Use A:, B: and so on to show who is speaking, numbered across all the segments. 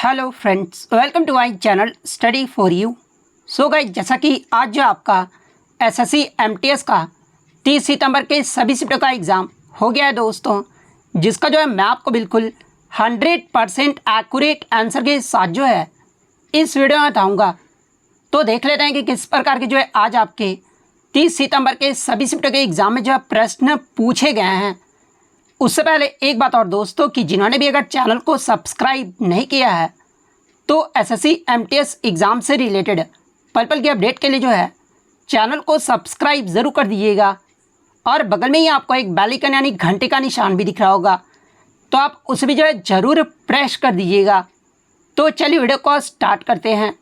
A: Hello friends, welcome to my channel study for you. So guys, जैसा कि आज जो आपका एसएससी एमटीएस का 30 सितंबर के सभी शिफ्टों का एग्ज़ाम हो गया है दोस्तों, जिसका जो है मैं आपको बिल्कुल 100% एक्यूरेट आंसर के साथ जो है इस वीडियो में बताऊँगा। तो देख लेते हैं कि किस प्रकार के जो है आज आपके 30 सितंबर के सभी शिफ्टों के एग्ज़ाम में जो है प्रश्न पूछे गए हैं। उससे पहले एक बात और दोस्तों, कि जिन्होंने भी अगर चैनल को सब्सक्राइब नहीं किया है तो एसएससी एमटीएस एग्ज़ाम से रिलेटेड पल पल की अपडेट के लिए जो है चैनल को सब्सक्राइब ज़रूर कर दीजिएगा। और बगल में ही आपको एक बेल आइकन यानी घंटे का निशान भी दिख रहा होगा, तो आप उसे भी जो है ज़रूर प्रेस कर दीजिएगा। तो चलिए वीडियो को स्टार्ट करते हैं।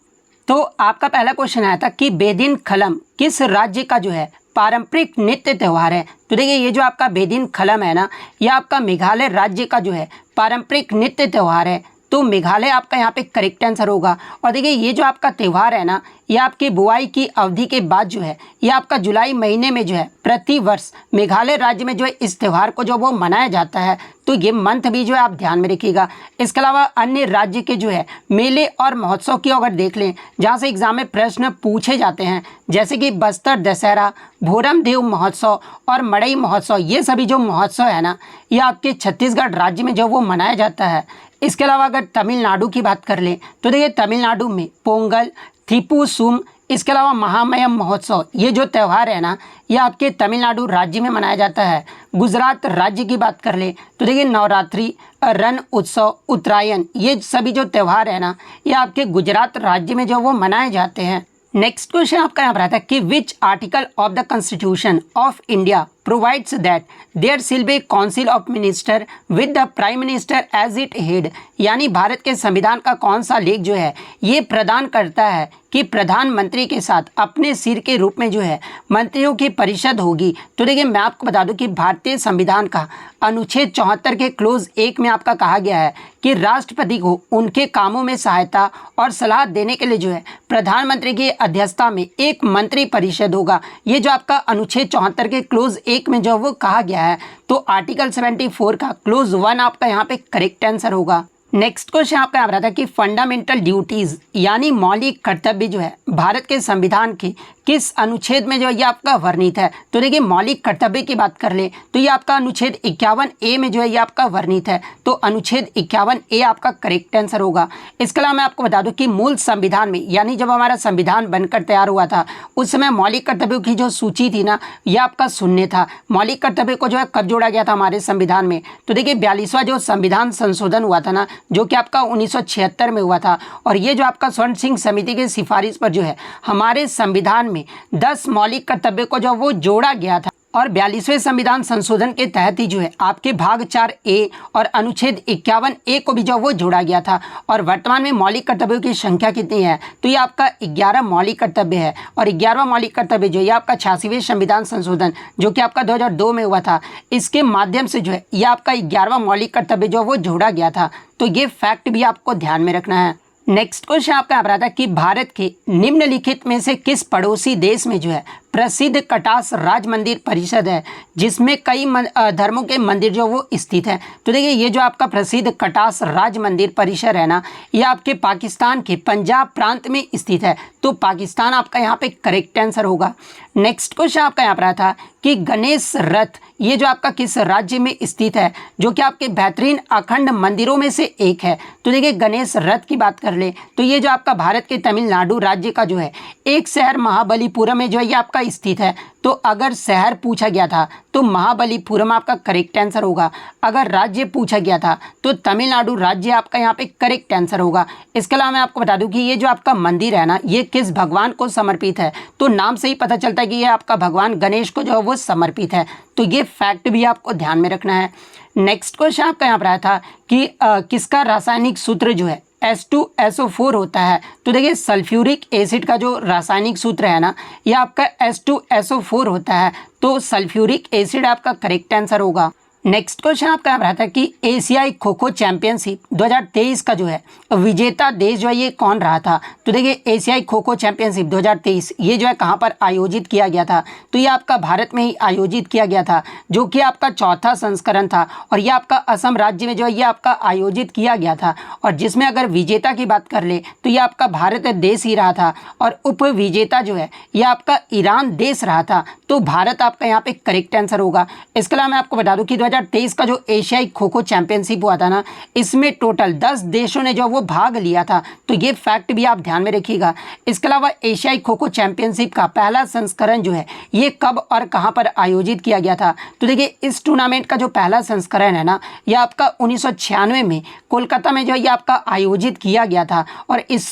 A: तो आपका पहला क्वेश्चन आया था कि बेदिन खलम किस राज्य का जो है पारंपरिक नृत्य त्यौहार है। तो देखिए, ये जो आपका बेदिन खलम है ना, ये आपका मेघालय राज्य का जो है पारंपरिक नृत्य त्यौहार है। तो मेघालय आपका यहाँ पे करेक्ट आंसर होगा। और देखिए, ये जो आपका त्यौहार है ना, ये आपकी बुआई की अवधि के बाद जो है ये आपका जुलाई महीने में जो है प्रति वर्ष मेघालय राज्य में जो है इस त्यौहार को जो वो मनाया जाता है। तो ये मंथ भी जो है आप ध्यान में रखिएगा। इसके अलावा अन्य राज्य के जो है मेले और महोत्सव की अगर देख लें, जहाँ से एग्जाम में प्रश्न पूछे जाते हैं, जैसे कि बस्तर दशहरा, भोरम देव महोत्सव और मड़ई महोत्सव, ये सभी जो महोत्सव है ना, ये आपके छत्तीसगढ़ राज्य में जो वो मनाया जाता है। इसके अलावा अगर तमिलनाडु की बात कर लें तो देखिए, तमिलनाडु में पोंगल, थिपुसुम, इसके अलावा महामयम महोत्सव, ये जो त्यौहार है ना, ये आपके तमिलनाडु राज्य में मनाया जाता है। गुजरात राज्य की बात कर ले तो देखिए, नवरात्रि, रण उत्सव, उत्तरायण, ये सभी जो त्यौहार है ना, ये आपके गुजरात राज्य में जो वो मनाए जाते हैं। नेक्स्ट क्वेश्चन आपका यहाँ पर आता है कि which article of the constitution of India provides that there shall be council of minister with the prime minister as it head. यानी भारत के संविधान का कौन सा लेख जो है ये प्रदान करता है कि प्रधानमंत्री के साथ अपने सिर के रूप में जो है मंत्रियों की परिषद होगी। तो देखिए, मैं आपको बता दूं कि भारतीय संविधान का अनुच्छेद 74 के क्लोज 1 में आपका कहा गया है कि राष्ट्रपति को उनके कामों में सहायता और सलाह देने के लिए जो है प्रधानमंत्री की अध्यक्षता में एक मंत्री परिषद होगा। ये जो आपका अनुच्छेद 74 के क्लोज 1 में जो वो कहा गया है, तो आर्टिकल 74 का क्लोज 1 आपका यहाँ पे करेक्ट आंसर होगा। नेक्स्ट क्वेश्चन आपका यहाँ पर था कि फंडामेंटल ड्यूटीज़ यानी मौलिक कर्तव्य जो है भारत के संविधान के किस अनुच्छेद में जो ये आपका वर्णित है। तो देखिए, मौलिक कर्तव्य की बात कर ले तो ये आपका अनुच्छेद 51A में जो है ये आपका वर्णित है। तो अनुच्छेद 51A आपका करेक्ट आंसर होगा। इसके अलावा मैं आपको बता दूं कि मूल संविधान में, यानी जब हमारा संविधान बनकर तैयार हुआ था, उस समय मौलिक कर्तव्यों की जो सूची थी ना, ये आपका शून्य था। मौलिक कर्तव्य को जो है कब जोड़ा गया था हमारे संविधान में, तो देखिए 42वां जो संविधान संशोधन हुआ था ना, जो कि आपका 1976 में हुआ था। और ये जो आपका स्वर्ण सिंह समिति की सिफारिश पर जो है हमारे संविधान में 10 मौलिक कर्तव्य को जो वो जोड़ा गया था। और 42वें संविधान संशोधन के तहत ही जो है आपके भाग 4A और अनुच्छेद 51A को भी जो वो जोड़ा गया था। और वर्तमान में मौलिक कर्तव्यों की संख्या कितनी है, तो ये आपका 11 मौलिक कर्तव्य है। और 11वां मौलिक कर्तव्य जो ये आपका 86वें संविधान संशोधन जो कि आपका 2002 में हुआ था, इसके माध्यम से जो है ये आपका 11वां मौलिक कर्तव्य जो वो जोड़ा गया था। तो ये फैक्ट भी आपको ध्यान में रखना है। नेक्स्ट क्वेश्चन आपका यहाँ पर आता है कि भारत के निम्नलिखित में से किस पड़ोसी देश में जो है प्रसिद्ध कटास राज मंदिर परिषद है, जिसमें कई धर्मों के मंदिर जो वो स्थित है। तो देखिए, ये जो आपका प्रसिद्ध कटास राज मंदिर परिसर है ना, ये आपके पाकिस्तान के पंजाब प्रांत में स्थित है। तो पाकिस्तान आपका यहाँ पे करेक्ट आंसर होगा। नेक्स्ट क्वेश्चन आपका यहाँ पर आया था कि गणेश रथ ये जो आपका किस राज्य में स्थित है, जो कि आपके बेहतरीन अखंड मंदिरों में से एक है। तो देखिए, गणेश रथ की बात कर ले तो ये जो आपका भारत के तमिलनाडु राज्य का जो है एक शहर महाबलीपुरम में जो है ये आपका स्थित है। तो अगर शहर पूछा गया था तो महाबलीपुरम आपका करेक्ट आंसर होगा। अगर राज्य पूछा गया था तो तमिलनाडु राज्य आपका यहाँ पे करेक्ट आंसर होगा। इसके अलावा मैं आपको बता दूं कि ये जो आपका मंदिर है ना, ये किस भगवान को समर्पित है। तो नाम से ही पता चलता है कि ये आपका भगवान गणेश को जो है वो समर्पित है। तो ये फैक्ट भी आपको ध्यान में रखना है। नेक्स्ट क्वेश्चन आपका यहाँ पर आया था कि किसका रासायनिक सूत्र जो है H2SO4 होता है। तो देखिए, सल्फ्यूरिक एसिड का जो रासायनिक सूत्र है ना, ये आपका H2SO4 होता है। तो सल्फ्यूरिक एसिड आपका करेक्ट आंसर होगा। नेक्स्ट क्वेश्चन आपका यहाँ रहा था कि एशियाई खो खो चैंपियनशिप 2023 का जो है विजेता देश जो है ये कौन रहा था। तो देखिए एशियाई खो खो चैंपियनशिप 2023 ये जो है कहाँ पर आयोजित किया गया था, तो ये आपका भारत में ही आयोजित किया गया था, जो कि आपका चौथा संस्करण था और ये आपका असम राज्य में जो है ये आपका आयोजित किया गया था। और जिसमें अगर विजेता की बात कर ले तो ये आपका भारत देश ही रहा था और उप विजेता जो है ये आपका ईरान देश रहा था। तो भारत आपका यहाँ पे करेक्ट आंसर होगा। इसके अलावा मैं आपको बता दूं कि 2023 का जो एशियाई खो खो चैंपियनशिप हुआ था ना, इसमें टोटल 10 देशों ने जो वो भाग लिया था, तो ये फैक्ट भी आप ध्यान में रखिएगा। इसके अलावा एशियाई खो खो चैंपियनशिप का पहला संस्करण जो है ये कब और कहां पर आयोजित किया गया था। तो देखिए इस टूर्नामेंट का जो पहला संस्करण है ना, यह आपका 1996 में कोलकाता में जो है ये आपका आयोजित किया गया था और इस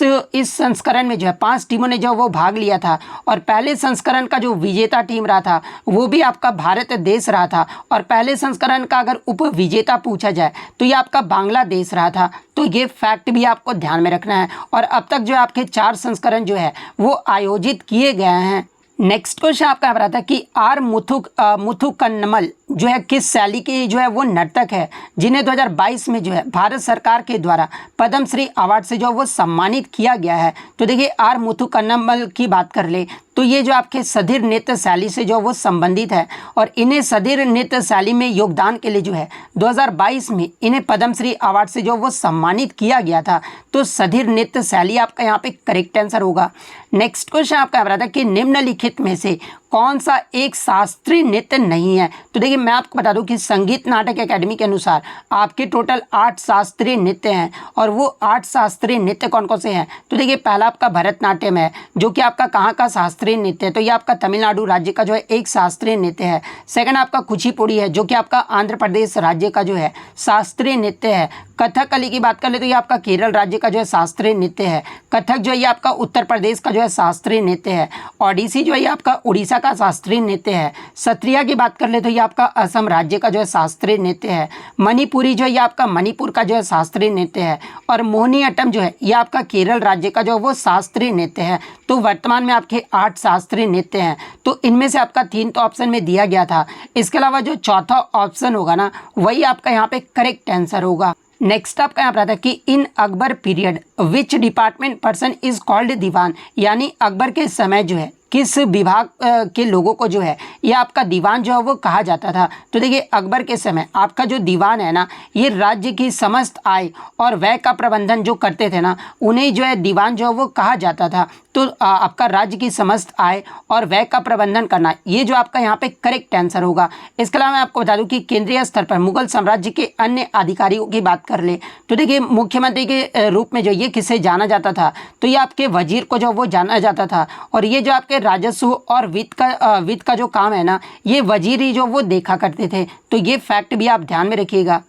A: संस्करण में जो है 5 टीमों ने जो वो भाग लिया था और पहले संस्करण का जो विजेता टीम रहा था वो भी आपका भारत देश रहा था और पहले संस्करण का अगर उप विजेता पूछा जाए तो ये आपका बांग्लादेश रहा था। तो ये फैक्ट भी आपको ध्यान में रखना है और अब तक जो आपके 4 संस्करण जो है वो आयोजित किए गए हैं। नेक्स्ट क्वेश्चन आपका आ रहा था कि आर मुथुकन्नमल जो है किस शैली के जो है वो नर्तक है जिन्हें 2022 में जो है भारत सरकार के द्वारा पद्मश्री अवार्ड से जो वो सम्मानित किया गया है। तो देखिए आर मुथुकन्नमल की बात कर ले तो ये जो आपके सधीर नृत्य शैली से जो वो संबंधित है और इन्हें सधीर नृत्य शैली में योगदान के लिए जो है 2022 में इन्हें पद्मश्री अवार्ड से जो वो सम्मानित किया गया था। तो सधीर नृत्य शैली आपका यहाँ पे करेक्ट आंसर होगा। नेक्स्ट क्वेश्चन आपका आ रहा था कि निम्नलिखित में से कौन सा एक शास्त्रीय नृत्य नहीं है। तो देखिए मैं आपको बता दूं कि संगीत नाटक एकेडमी के अनुसार आपके टोटल 8 शास्त्रीय नृत्य हैं और वो 8 शास्त्रीय नृत्य कौन कौन से हैं। तो देखिए पहला आपका भरतनाट्यम है जो कि आपका कहाँ का शास्त्रीय नृत्य है, तो ये आपका तमिलनाडु राज्य का जो है एक शास्त्रीय नृत्य है। सेकंड आपका कुचिपुड़ी है जो कि आपका आंध्र प्रदेश राज्य का जो है शास्त्रीय नृत्य है। कथकली की बात कर ले तो ये आपका केरल राज्य का जो है शास्त्रीय नृत्य है। कथक जो है ये आपका उत्तर प्रदेश का जो है शास्त्रीय नृत्य है। ओडिसी जो है ये आपका उड़ीसा का शास्त्रीय नृत्य है। सत्रिया की बात कर ले तो ये आपका असम राज्य का जो है शास्त्रीय नृत्य है। मणिपुरी जो है ये आपका मणिपुर का जो है शास्त्रीय नृत्य है और मोहिनीअट्टम जो है ये आपका केरल राज्य का जो है वो शास्त्रीय नृत्य है। तो वर्तमान में आपके 8 शास्त्रीय नृत्य हैं। तो इनमें से आपका 3 तो ऑप्शन में दिया गया था, इसके अलावा जो चौथा ऑप्शन होगा ना वही आपका यहाँ पे करेक्ट आंसर होगा। नेक्स्ट आपका यहाँ पर आता है कि in Akbar period which department person is called Diwan, यानी अकबर के समय जो है किस विभाग के लोगों को जो है ये आपका दीवान जो है वो कहा जाता था। तो देखिए अकबर के समय आपका जो दीवान है ना ये राज्य की समस्त आय और व्यय का प्रबंधन जो करते थे ना उन्हें जो है दीवान जो है वो कहा जाता था। तो आपका राज्य की समस्त आय और व्यय का प्रबंधन करना ये जो आपका यहाँ पे करेक्ट आंसर होगा। इसके अलावा मैं आपको बता दूं कि केंद्रीय स्तर पर मुगल साम्राज्य के अन्य अधिकारियों की बात कर ले तो देखिए मुख्यमंत्री के रूप में जो ये किसे जाना जाता था, तो ये आपके वजीर को जो वो जाना जाता था और ये जो आपके राजस्व और वित्त का जो काम है ना ये वजीर ही जो वो देखा करते थे। तो ये फैक्ट भी आप ध्यान में रखिएगा।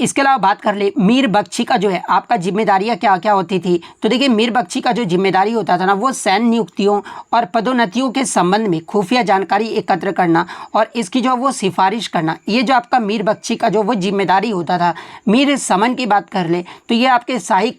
A: इसके अलावा बात कर ले मीर बख्शी का जो है आपका जिम्मेदारियां क्या क्या होती थी। तो देखिए मीर बख्शी का जो जिम्मेदारी होता था ना वो सैन्य नियुक्तियों और पदोन्नतियों के संबंध में खुफिया जानकारी एकत्र करना और इसकी जो वो सिफारिश करना, ये जो आपका मीर बख्शी का जो वो जिम्मेदारी होता था। मीर समन की बात कर ले तो ये आपके शाही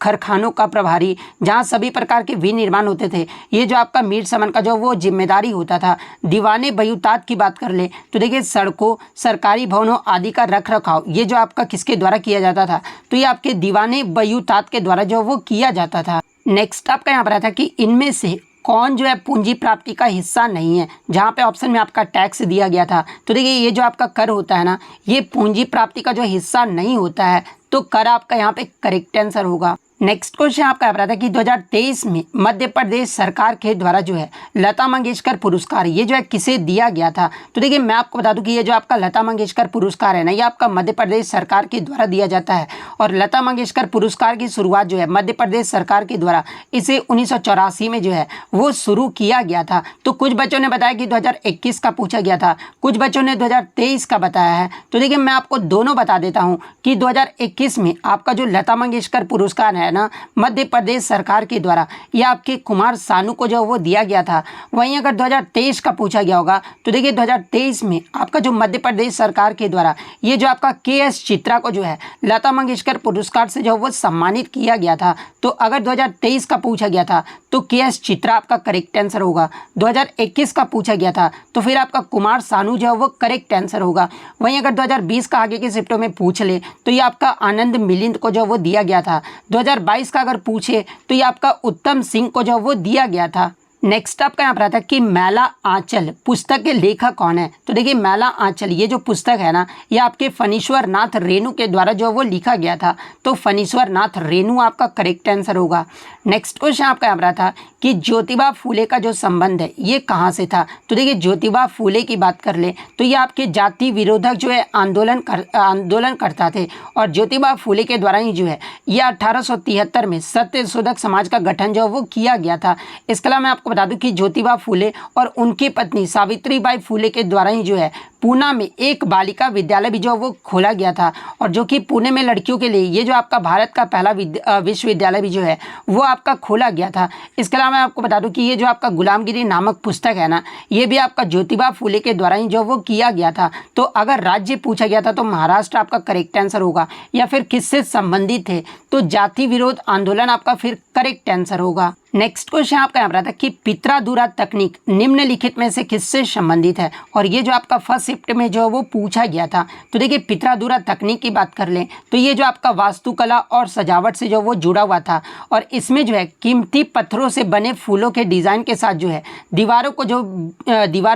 A: खरखानों का प्रभारी जहां सभी प्रकार के विनिर्माण होते थे, ये जो आपका मीर समन का जो वो जिम्मेदारी होता था। दीवाने बयूतात की बात कर ले तो देखिए सड़कों सरकारी भवनों आदि का रख रखाव ये जो आपका किसके द्वारा किया जाता था, तो ये आपके दीवाने बयूतात के द्वारा जो वो किया जाता था। नेक्स्ट आपका यहाँ पर आता कि इनमें से कौन जो है पूंजी प्राप्ति का हिस्सा नहीं है, जहाँ पे ऑप्शन में आपका टैक्स दिया गया था। तो देखिए ये जो आपका कर होता है ना ये पूंजी प्राप्ति का जो हिस्सा नहीं होता है, तो कर आपका यहाँ पे करेक्ट आंसर होगा। नेक्स्ट क्वेश्चन आपका आ रहा था कि 2023 में मध्य प्रदेश सरकार के द्वारा जो है लता मंगेशकर पुरस्कार ये जो है किसे दिया गया था। तो देखिए मैं आपको बता दूं कि ये जो आपका लता मंगेशकर पुरस्कार है ना ये आपका मध्य प्रदेश सरकार के द्वारा दिया जाता है और लता मंगेशकर पुरस्कार की शुरुआत जो है मध्य प्रदेश सरकार के द्वारा इसे 1984 में जो है वो शुरू किया गया था। तो कुछ बच्चों ने बताया कि 2021 का पूछा गया था, कुछ बच्चों ने 2023 का बताया है। तो देखिए मैं आपको दोनों बता देता हूँ कि 2021 में आपका जो लता मंगेशकर पुरस्कार है है ना मध्य प्रदेश सरकार के द्वारा ये आपके कुमार सानू को जो वो दिया गया था। वहीं अगर 2023 का पूछा गया होगा तो देखिए 2023 में आपका जो मध्य प्रदेश सरकार के द्वारा ये जो आपका KS चित्रा को जो है लता मंगेशकर पुरस्कार से जो वो सम्मानित किया गया था। तो अगर 2023 का पूछा गया था तो KS चित्रा आपका करेक्ट आंसर होगा। 2021 का पूछा गया था तो फिर आपका कुमार सानू जो है वो करेक्ट आंसर होगा। वहीं अगर 2020 का आगे के शिफ्टों में पूछ ले तो ये आपका आनंद मिलिंद को जो वो दिया गया था। 2022 का अगर पूछे तो ये आपका उत्तम सिंह को जो वो दिया गया था। नेक्स्ट आपका यहाँ पर आता है कि मैला आंचल पुस्तक के लेखक कौन है। तो देखिए मैला आंचल ये जो पुस्तक है ना ये आपके फणीश्वर नाथ रेणु के द्वारा जो वो लिखा गया था। तो फणीश्वर नाथ रेणु आपका करेक्ट आंसर होगा। नेक्स्ट क्वेश्चन आपका यहाँ पर आता है कि ज्योतिबा फूले का जो संबंध है ये कहाँ से था। तो देखिए ज्योतिबा फूले की बात कर ले तो ये आपके जाति विरोधक जो है आंदोलन करता थे और ज्योतिबा फूले के द्वारा ही जो है ये 1873 में सत्यशोधक समाज का गठन जो वो किया गया था। इसके अलावा मैं आपको बता दूं कि ज्योतिबा फूले और उनकी पत्नी सावित्रीबाई फूले के द्वारा ही जो है पूना में एक बालिका विद्यालय भी जो वो खोला गया था और जो कि पुणे में लड़कियों के लिए ये जो आपका भारत का पहला विश्वविद्यालय भी जो है वो आपका खोला गया था। इसके अलावा मैं आपको बता दूं कि ये जो आपका गुलामगिरी नामक पुस्तक है ना ये भी आपका ज्योतिबा फूले के द्वारा ही जो वो किया गया था। तो अगर राज्य पूछा गया था तो महाराष्ट्र आपका करेक्ट आंसर होगा। या फिर किससे संबंधित थे तो जाति विरोध आंदोलन आपका फिर करेक्ट आंसर होगा। नेक्स्ट क्वेश्चन आपका यहाँ पर था कि पित्राधुरा तकनीक निम्नलिखित में से किससे संबंधित है और ये जो आपका फर्स्ट शिफ्ट में जो वो पूछा गया था। तो देखिए पित्राधुरा तकनीक की बात कर लें तो ये जो आपका वास्तुकला और सजावट से जो वो जुड़ा हुआ था और इसमें जो है कीमती पत्थरों से बने फूलों के डिज़ाइन के साथ जो है दीवारों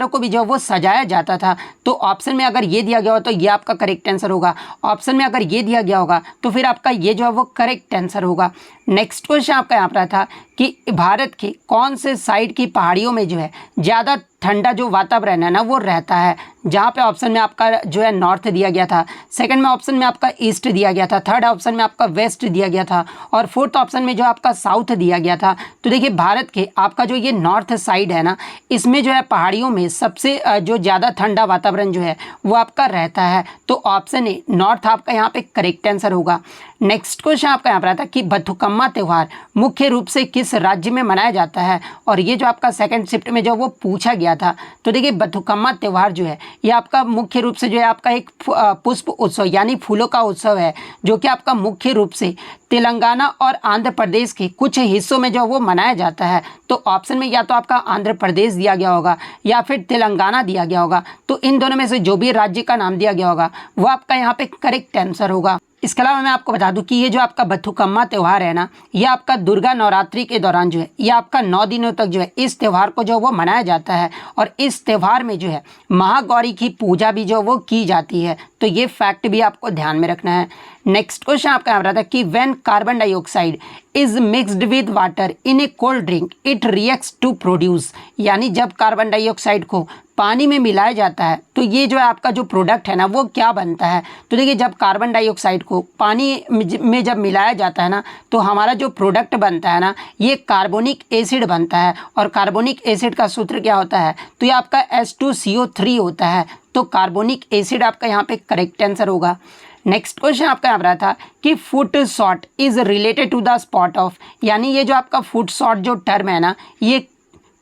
A: को भी जो वो सजाया जाता था। तो ऑप्शन में अगर ये दिया गया हो तो ये आपका करेक्ट आंसर होगा। ऑप्शन में अगर ये दिया गया होगा तो फिर आपका ये जो है वो करेक्ट आंसर होगा। नेक्स्ट क्वेश्चन आपका यहाँ पर था कि भारत के कौन से साइड की पहाड़ियों में जो है ज़्यादा ठंडा जो वातावरण है ना वो रहता है। जहाँ पे ऑप्शन में आपका जो है नॉर्थ दिया गया था, सेकंड में ऑप्शन में आपका ईस्ट दिया गया था, थर्ड ऑप्शन में आपका वेस्ट दिया गया था और फोर्थ ऑप्शन में जो आपका साउथ दिया गया था। तो देखिए भारत के आपका जो ये नॉर्थ साइड है ना इसमें जो है पहाड़ियों में सबसे जो ज़्यादा ठंडा वातावरण जो है वो आपका रहता है। तो ऑप्शन ए नॉर्थ आपका यहाँ पे करेक्ट आंसर होगा। नेक्स्ट क्वेश्चन आपका यहाँ पर आता है कि बथुकम्मा त्यौहार मुख्य रूप से किस राज्य में मनाया जाता है और ये जो आपका सेकंड शिफ्ट में जो वो पूछा गया था। तो देखिए बथुकम्मा त्यौहार जो है ये आपका मुख्य रूप से जो है आपका एक पुष्प उत्सव यानी फूलों का उत्सव है जो कि आपका मुख्य रूप से तेलंगाना और आंध्र प्रदेश के कुछ हिस्सों में जो वो मनाया जाता है। तो ऑप्शन में या तो आपका आंध्र प्रदेश दिया गया होगा या फिर तेलंगाना दिया गया होगा। तो इन दोनों में से जो भी राज्य का नाम दिया गया होगा वो आपका यहाँ पे करेक्ट आंसर होगा। इसके अलावा मैं आपको बता दूं कि ये जो आपका बथुकम्मा त्यौहार है ना ये आपका दुर्गा नवरात्रि के दौरान जो है ये आपका 9 दिनों तक जो है इस त्यौहार को जो वो मनाया जाता है और इस त्यौहार में जो है महागौरी की पूजा भी जो वो की जाती है। तो ये फैक्ट भी आपको ध्यान में रखना है। नेक्स्ट क्वेश्चन आपका यहाँ था कि when carbon dioxide is mixed with water in a cold drink it reacts to produce, यानी जब कार्बन डाइऑक्साइड को पानी में मिलाया जाता है तो ये जो है आपका जो प्रोडक्ट है ना वो क्या बनता है। तो देखिए जब कार्बन डाइऑक्साइड को पानी में जब मिलाया जाता है ना तो हमारा जो प्रोडक्ट बनता है ना ये कार्बोनिक एसिड बनता है और कार्बोनिक एसिड का सूत्र क्या होता है तो ये आपका H2CO3 होता है। तो कार्बोनिक एसिड आपका यहाँ पे करेक्ट आंसर होगा। नेक्स्ट क्वेश्चन आपका यहाँ रहा था कि foot shot is related to the spot of, यानी ये जो आपका फुट शॉट जो टर्म है ना ये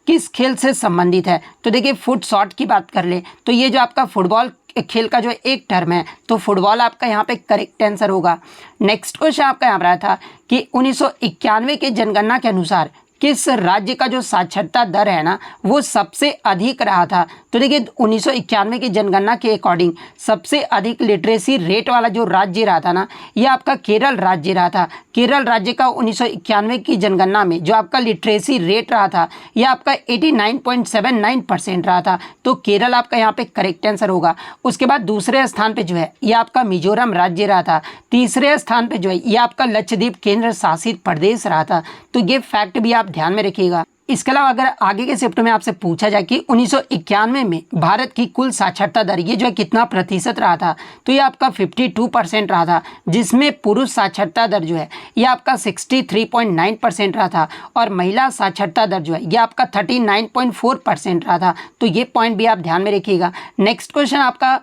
A: किस खेल से संबंधित है। तो देखिए फुट शॉट की बात कर ले तो ये जो आपका फुटबॉल खेल का जो एक टर्म है तो फुटबॉल आपका यहाँ पे करेक्ट आंसर होगा। नेक्स्ट क्वेश्चन आपका यहाँ रहा था कि 1991 के जनगणना के अनुसार किस राज्य का जो साक्षरता दर है ना वो सबसे अधिक रहा था। तो देखिए 1991 की जनगणना के अकॉर्डिंग सबसे अधिक लिटरेसी रेट वाला जो राज्य रहा था ना ये आपका केरल राज्य रहा था। केरल राज्य का 1991 की जनगणना में जो आपका लिटरेसी रेट रहा था ये आपका 89.79% रहा था। तो केरल आपका यहाँ पे करेक्ट आंसर होगा। उसके बाद दूसरे स्थान पे जो है ये आपका मिजोरम राज्य रहा था। तीसरे स्थान पे जो है ये आपका लक्षद्वीप केंद्र शासित प्रदेश रहा था। तो ये फैक्ट भी आप ध्यान में रखिएगा। इसके अलावा अगर आगे के शिफ्ट में आपसे पूछा जाए कि 1991 में भारत की कुल साक्षरता दर ये जो है कितना प्रतिशत रहा था तो ये आपका 52% रहा था, जिसमें पुरुष साक्षरता दर जो है ये आपका 63.9% रहा था और महिला साक्षरता दर जो है ये आपका 39.4% रहा था। तो ये पॉइंट भी आप ध्यान में रखिएगा। नेक्स्ट क्वेश्चन आपका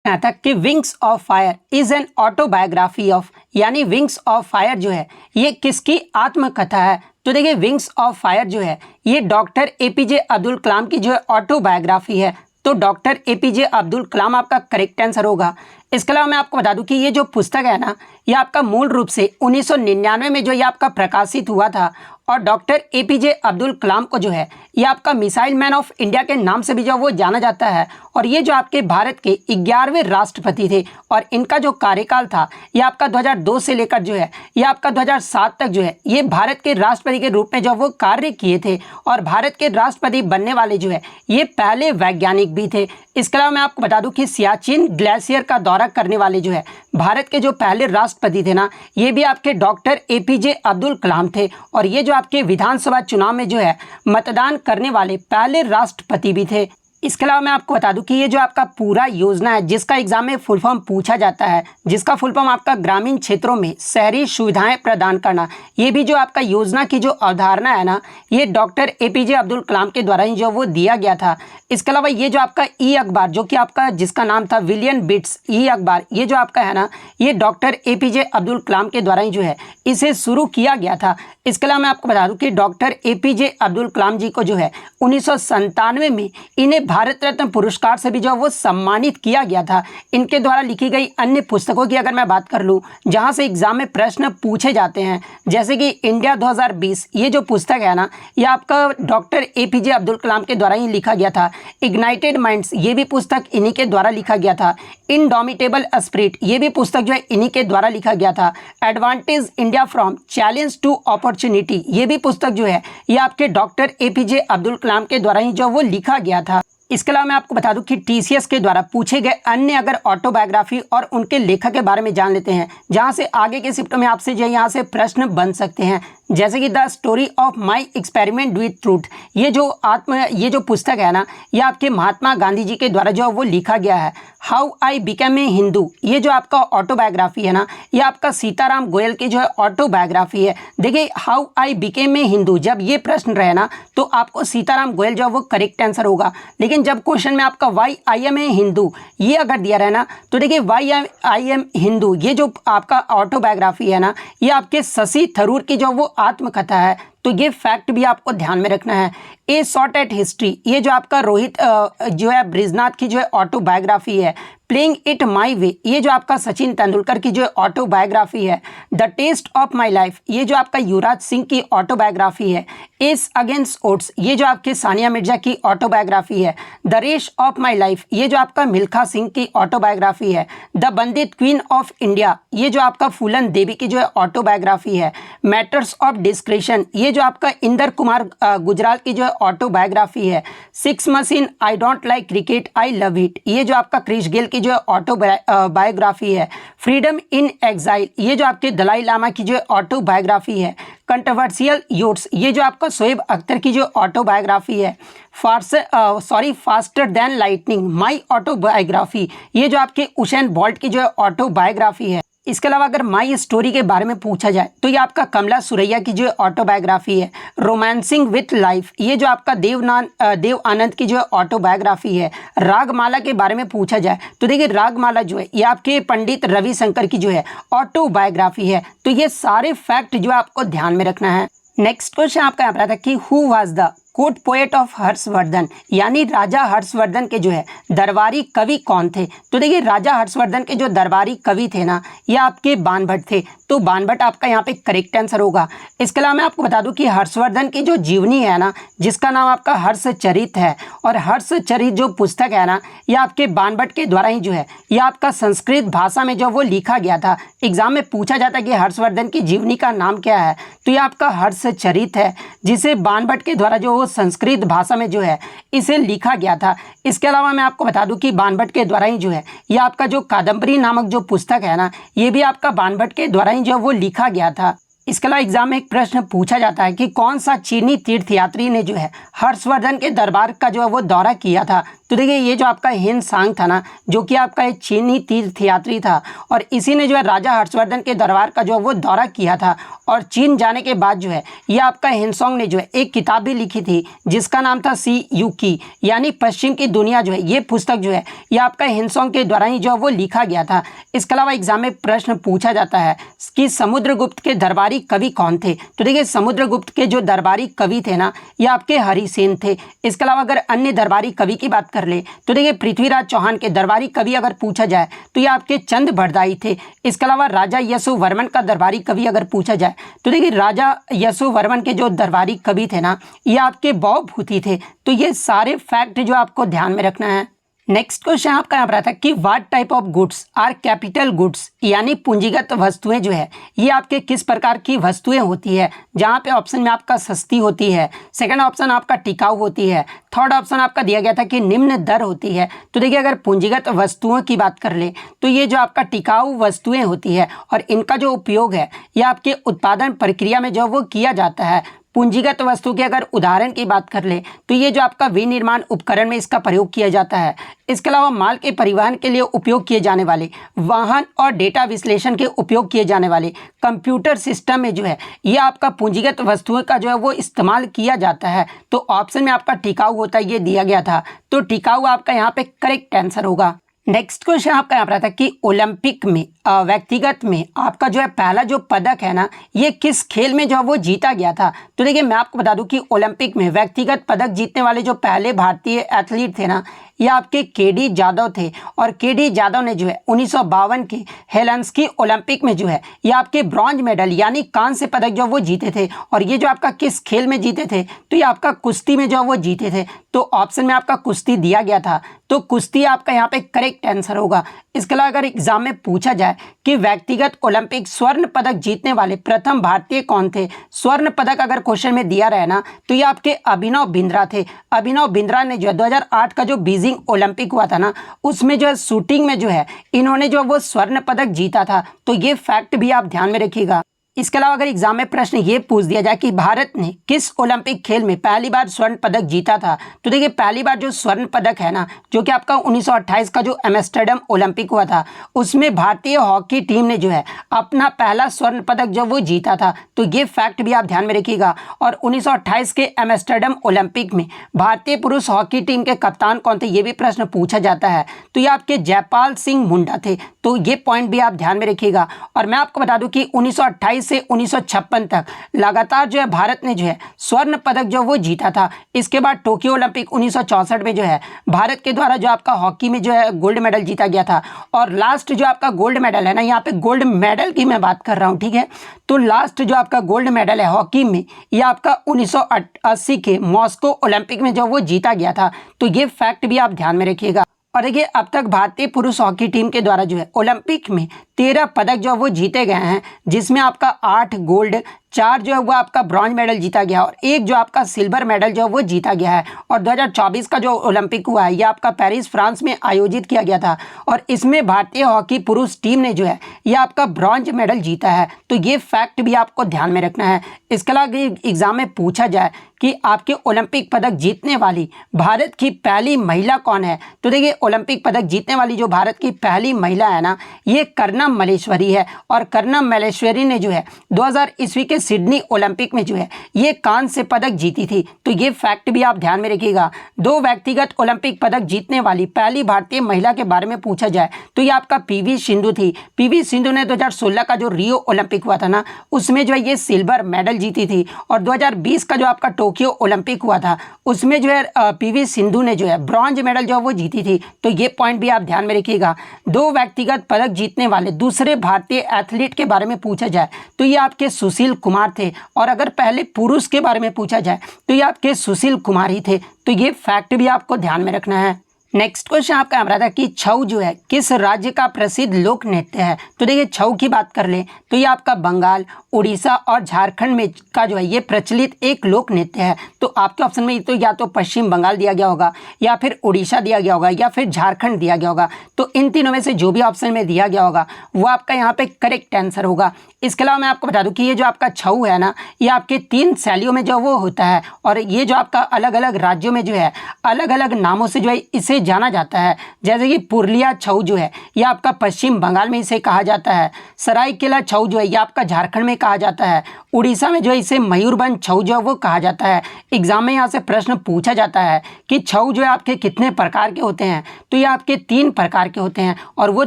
A: यहाँ तक कि wings of fire is an autobiography of, यानी विंग्स ऑफ फायर जो है ये किसकी आत्मकथा है। तो देखिए विंग्स ऑफ फायर जो है ये डॉक्टर एपीजे अब्दुल कलाम की जो है ऑटोबायोग्राफी है। तो डॉक्टर एपीजे अब्दुल कलाम आपका करेक्ट आंसर होगा। इसके अलावा मैं आपको बता दूं कि ये जो पुस्तक है ना ये आपका मूल रूप से 1999 में जो ये आपका प्रकाशित हुआ था और डॉक्टर एपीजे अब्दुल कलाम को जो है ये आपका मिसाइल मैन ऑफ इंडिया के नाम से भी जो वो जाना जाता है और ये जो आपके भारत के 11वें राष्ट्रपति थे और इनका जो कार्यकाल था ये आपका 2002 से लेकर जो है ये आपका 2007 तक जो है ये भारत के राष्ट्रपति के रूप में जो वो कार्य किए थे और भारत के राष्ट्रपति बनने वाले जो है ये पहले वैज्ञानिक भी थे। इसके अलावा मैं आपको बता दूं कि सियाचिन ग्लेशियर का दौरा करने वाले जो है भारत के जो पहले राष्ट्रपति थे ना ये भी आपके डॉक्टर एपीजे अब्दुल कलाम थे और ये जो आपके विधानसभा चुनाव में जो है मतदान करने वाले पहले राष्ट्रपति भी थे। इसके अलावा मैं आपको बता दूं कि ये जो आपका पूरा योजना है जिसका एग्जाम में फुल फॉर्म पूछा जाता है, जिसका फुल फॉर्म आपका ग्रामीण क्षेत्रों में शहरी सुविधाएं प्रदान करना, ये भी जो आपका योजना की जो अवधारणा है ना ये डॉक्टर एपीजे अब्दुल कलाम के द्वारा ही जो वो दिया गया था। इसके अलावा ये जो आपका ई अखबार जो कि आपका जिसका नाम था विलियम बिट्स ई अखबार, ये जो आपका है ना ये डॉक्टर एपीजे अब्दुल कलाम के द्वारा ही जो है इसे शुरू किया गया था। इसके अलावा मैं आपको बता दूं कि डॉक्टर एपीजे अब्दुल कलाम जी को जो है 1997 में इन्हें भारत रत्न पुरस्कार से भी जो वो सम्मानित किया गया था। इनके द्वारा लिखी गई अन्य पुस्तकों की अगर मैं बात कर लूँ जहाँ से एग्जाम में प्रश्न पूछे जाते हैं जैसे कि इंडिया 2020, ये जो पुस्तक है ना ये आपका डॉक्टर एपीजे अब्दुल कलाम के द्वारा ही लिखा गया था। इग्नाइटेड माइंड्स, ये भी पुस्तक इन्हीं के द्वारा लिखा गया था। इनडोमिटेबल स्पिरिट, ये भी पुस्तक जो है इन्हीं के द्वारा लिखा गया था। Advantage India from challenge to opportunity, ये भी पुस्तक जो है ये आपके डॉक्टर एपीजे अब्दुल कलाम के द्वारा ही जो वो लिखा गया था। इसके अलावा मैं आपको बता दूं कि टीसीएस के द्वारा पूछे गए अन्य अगर ऑटोबायोग्राफी और उनके लेखक के बारे में जान लेते हैं जहां से आगे के शिफ्ट में आपसे जो यहाँ से प्रश्न बन सकते हैं जैसे कि the story of my experiment with truth, ये जो पुस्तक है ना ये आपके महात्मा गांधी जी के द्वारा जो वो लिखा गया है। How I became a Hindu, ये जो आपका ऑटोबायोग्राफी है ना ये आपका सीताराम गोयल की जो है ऑटोबायोग्राफी है। देखिए how I became a Hindu, जब ये प्रश्न रहे ना तो आपको सीताराम गोयल जो वो करेक्ट आंसर होगा। लेकिन जब क्वेश्चन में आपका why I am a Hindu ये अगर दिया रहे ना तो देखिए वाई आई एम हिंदू, ये जो आपका ऑटोबायोग्राफी है ना ये आपके शशि थरूर की जो वो आत्मकथा है। तो ये फैक्ट भी आपको ध्यान में रखना है। ए शॉट एट हिस्ट्री, ये जो आपका रोहित जो है ब्रिजनाथ की जो है ऑटोबायोग्राफी है। प्लेइंग इट माई वे, ये जो आपका सचिन तेंदुलकर की जो ऑटोबायोग्राफी है। The test of my life, ये जो आपका युवराज सिंह की ऑटोबायोग्राफी है। एस अगेंस्ट ओट्स, ये जो आपके सानिया मिर्जा की ऑटोबायोग्राफी है। The race of my life, ये जो आपका मिल्खा सिंह की ऑटोबायोग्राफी है। The bandit queen of India, ये जो आपका फूलन देवी की जो है ऑटोबायोग्राफी है। मैटर्स ऑफ डिस्क्रिशन, ये जो आपका इंदर कुमार गुजराल की जो है ऑटोबायोग्राफी है। Six machine, I don't like cricket I love it, ये जो आपका क्रिश गेल की जो है ऑटोबायोग्राफी है। फ्रीडम इन एग्जाइल, ये जो आपके दलाई लामा की जो है ऑटोबायोग्राफी है। कंट्रोवर्शियल यूट्स, ये जो आपका शोएब अख्तर की जो ऑटोबायोग्राफी है। Faster than lightning, my autobiography, ये जो आपके उसेन बोल्ट की जो है ऑटोबायोग्राफी है। इसके अलावा अगर माई स्टोरी के बारे में पूछा जाए तो ये आपका कमला सुरैया की जो ऑटोबायोग्राफी है। रोमांसिंग विथ लाइफ, ये जो आपका देव आनंद की जो ऑटोबायोग्राफी है। रागमाला के बारे में पूछा जाए तो देखिए रागमाला जो है ये आपके पंडित रविशंकर की जो है ऑटोबायोग्राफी है। तो ये सारे फैक्ट जो आपको ध्यान में रखना है। नेक्स्ट क्वेश्चन आपका यहाँ पर था कि who was the court poet of Harshvardhan, यानी राजा हर्षवर्धन के जो है दरबारी कवि कौन थे। तो देखिए राजा हर्षवर्धन के जो दरबारी कवि थे ना ये आपके बाणभट्ट थे। तो बाणभट्ट आपका यहाँ पे करेक्ट आंसर होगा। इसके अलावा मैं आपको बता दूं कि हर्षवर्धन की जो जीवनी है ना जिसका नाम आपका हर्षचरित है और हर्षचरित जो पुस्तक है ना ये आपके बाणभट्ट के द्वारा ही जो है ये आपका संस्कृत भाषा में जो वो लिखा गया था। एग्जाम में पूछा जाता है कि हर्षवर्धन की जीवनी का नाम क्या है तो ये आपका हर्षचरित है जिसे बाणभट्ट के द्वारा जो संस्कृत भाषा में जो है इसे लिखा गया था। इसके अलावा मैं आपको बता दूं कि बाणभट्ट के द्वारा ही जो है ये आपका जो कादम्बरी नामक जो पुस्तक है ना ये भी आपका बाणभट्ट के द्वारा ही जो वो लिखा गया था। इसके अलावा एग्जाम में एक प्रश्न पूछा जाता है कि कौन सा चीनी तीर्थयात्री ने जो है हर्षवर्धन के दरबार का जो है वो दौरा किया था। तो देखिए ये जो आपका हिन सांग था ना, जो कि आपका एक चीनी तीर्थयात्री था और इसी ने जो है राजा हर्षवर्धन के दरबार का जो है वो दौरा किया था। और चीन जाने के बाद जो है ये आपका हिनसोंग ने जो है एक किताब भी लिखी थी जिसका नाम था सी यू की, यानी पश्चिम की दुनिया जो है। ये पुस्तक जो है ये आपका हिनसोंग के द्वारा ही जो है वो लिखा गया था। इसके अलावा एग्जाम में प्रश्न पूछा जाता है कि समुद्रगुप्त के दरबारी कवि कौन थे। तो देखिए समुद्रगुप्त के जो दरबारी कवि थे ना, ये आपके हरिसेन थे। इसके अलावा अगर अन्य दरबारी कवि की बात कर ले तो देखिए पृथ्वीराज चौहान के दरबारी कवि अगर पूछा जाए तो ये आपके चंद बरदाई थे। इसके अलावा राजा यशोवर्मन का दरबारी कवि अगर पूछा जाए तो देखिए राजा यशोवर्मन के जो दरबारी कवि थे ना, ये आपके बौभूति थे। तो ये सारे फैक्ट जो आपको ध्यान में रखना है। नेक्स्ट क्वेश्चन आपका यहाँ पर आता है कि what type of goods are capital goods, यानी पूंजीगत वस्तुएं जो है ये आपके किस प्रकार की वस्तुएं होती है। जहाँ पे ऑप्शन में आपका सस्ती होती है, सेकंड ऑप्शन आपका टिकाऊ होती है, थर्ड ऑप्शन आपका दिया गया था कि निम्न दर होती है। तो देखिए अगर पूंजीगत वस्तुओं की बात कर ले तो ये जो आपका टिकाऊ वस्तुएं होती है और इनका जो उपयोग है ये आपके उत्पादन प्रक्रिया में जो वो किया जाता है। पूंजीगत वस्तु के अगर उदाहरण की बात कर ले तो ये जो आपका विनिर्माण उपकरण में इसका प्रयोग किया जाता है। इसके अलावा माल के परिवहन के लिए उपयोग किए जाने वाले वाहन और डेटा विश्लेषण के उपयोग किए जाने वाले कंप्यूटर सिस्टम में जो है ये आपका पूंजीगत वस्तुओं का जो है वो इस्तेमाल किया जाता है। तो ऑप्शन में आपका टिकाऊ होता है, ये दिया गया था। तो टिकाऊ आपका यहाँ पे करेक्ट आंसर होगा। नेक्स्ट क्वेश्चन आपका यहाँ पर आता है कि ओलंपिक में व्यक्तिगत में आपका जो है पहला जो पदक है ना, ये किस खेल में जो है वो जीता गया था। तो देखिए मैं आपको बता दूं कि ओलंपिक में व्यक्तिगत पदक जीतने वाले जो पहले भारतीय एथलीट थे ना, ये आपके केडी जादव थे। और केडी जादव ने जो है 1952 के हेलेंस्की ओलंपिक में जो है ये आपके ब्रॉन्ज मेडल यानी कांस्य पदक जो वो जीते थे। और ये जो आपका किस खेल में जीते थे, तो ये आपका कुश्ती में जो वो जीते थे। तो ऑप्शन में आपका कुश्ती दिया गया था, तो कुश्ती आपका यहाँ पे करेक्ट आंसर होगा। इसके अलावा अगर एग्जाम में पूछा जाए कि व्यक्तिगत ओलंपिक स्वर्ण पदक जीतने वाले प्रथम भारतीय कौन थे, स्वर्ण पदक अगर क्वेश्चन में दिया रहे ना, तो ये आपके अभिनव बिंद्रा थे। अभिनव बिंद्रा ने जो है 2008 का जो बीजिंग ओलंपिक हुआ था ना, उसमें जो है शूटिंग में जो है इन्होंने जो वो स्वर्ण पदक जीता था। तो ये फैक्ट भी आप ध्यान में रखिएगा। इसके अलावा अगर एग्जाम में प्रश्न ये पूछ दिया जाए कि भारत ने किस ओलंपिक खेल में पहली बार स्वर्ण पदक जीता था, तो देखिए पहली बार जो स्वर्ण पदक है ना, जो कि आपका 1928 का जो एम्स्टर्डम ओलंपिक हुआ था, उसमें भारतीय हॉकी टीम ने जो है अपना पहला स्वर्ण पदक जो वो जीता था। तो ये फैक्ट भी आप ध्यान में रखिएगा। और 1928 के एम्स्टर्डम ओलंपिक में भारतीय पुरुष हॉकी टीम के कप्तान कौन थे, ये भी प्रश्न पूछा जाता है। तो ये आपके जयपाल सिंह मुंडा थे। तो ये पॉइंट भी आप ध्यान में रखिएगा। और मैं आपको बता दूं कि 1928 से 1956 तक लगातार जो है भारत ने जो है स्वर्ण पदक जो वो जीता था। इसके बाद टोक्यो ओलंपिक 1964 में जो है भारत के द्वारा जो आपका हॉकी में जो है गोल्ड मेडल जीता गया था। और लास्ट जो आपका गोल्ड मेडल है ना, यहाँ पे गोल्ड मेडल की मैं बात कर रहा हूँ, ठीक है। तो लास्ट जो आपका गोल्ड मेडल है हॉकी में, ये आपका 1980 के मॉस्को ओलंपिक में जो वो जीता गया था। तो ये फैक्ट भी आप ध्यान में रखिएगा। और देखिए अब तक भारतीय पुरुष हॉकी टीम के द्वारा जो है ओलंपिक में 13 पदक जो वो जीते गए हैं, जिसमें आपका 8 गोल्ड, 4 जो है वो आपका ब्रॉन्ज मेडल जीता गया और 1 जो आपका सिल्वर मेडल जो वो जीता गया है। और 2024 का जो ओलंपिक हुआ है ये आपका पेरिस फ्रांस में आयोजित किया गया था और इसमें भारतीय हॉकी पुरुष टीम ने जो है ये आपका ब्रॉन्ज मेडल जीता है। तो ये फैक्ट भी आपको ध्यान में रखना है। इसके अलावा एग्जाम में पूछा जाए कि आपके ओलंपिक पदक जीतने वाली भारत की पहली महिला कौन है, तो देखिए ओलंपिक पदक जीतने वाली जो भारत की पहली महिला है ना, ये कर्णम मल्लेश्वरी है। और कर्णम मल्लेश्वरी ने जो है 2000 ईस्वी के सिडनी ओलंपिक में जो है ये कांस्य पदक जीती थी। तो ये फैक्ट भी आप ध्यान में रखिएगा। 2 व्यक्तिगत ओलंपिक पदक जीतने वाली पहली भारतीय महिला के बारे में पूछा जाए तो ये आपका पीवी सिंधु थी। पीवी सिंधु ने 2016 का जो रियो ओलंपिक हुआ था ना, उसमें जो है ये सिल्वर मेडल जीती थी। और 2020 का जो आपका टोक्यो ओलंपिक हुआ था, उसमें जो है पीवी सिंधु ने जो है ब्रॉन्ज मेडल जो वो जीती थी। तो ये पॉइंट भी आप ध्यान में रखिएगा। 2 व्यक्तिगत पदक जीतने वाले दूसरे भारतीय एथलीट के बारे में पूछा जाए तो ये आपके सुशील कुमार थे। और अगर पहले पुरुष के बारे में पूछा जाए तो ये आपके सुशील कुमार ही थे। तो ये फैक्ट भी आपको ध्यान में रखना है। नेक्स्ट क्वेश्चन आपका यहाँ पर आता है कि छऊ जो है किस राज्य का प्रसिद्ध लोक नृत्य है। तो देखिए छऊ की बात कर ले तो ये आपका बंगाल, उड़ीसा और झारखंड में का जो है ये प्रचलित एक लोक नृत्य है। तो आपके ऑप्शन में तो या तो पश्चिम बंगाल दिया गया होगा, या फिर उड़ीसा दिया गया होगा, या फिर झारखंड दिया गया होगा। तो इन तीनों में से जो भी ऑप्शन में दिया गया होगा वो आपका यहाँ पे करेक्ट आंसर होगा। इसके अलावा मैं आपको बता दूं कि ये जो आपका छऊ है ना, ये आपके 3 शैलियों में जो वो होता है, और ये जो आपका अलग अलग राज्यों में जो है अलग अलग नामों से जो है इसे जाना जाता है। जैसे कि पुरुलिया छऊ जो है ये आपका पश्चिम बंगाल में इसे कहा जाता है, सरायकेला छऊ जो है ये आपका झारखंड में कहा जाता है, उड़ीसा में जो है इसे मयूरभंज छऊ जो है वो कहा जाता है। एग्जाम में यहाँ से प्रश्न पूछा जाता है कि छऊ जो है आपके कितने प्रकार के होते हैं। तो ये आपके 3 प्रकार के होते हैं, और वो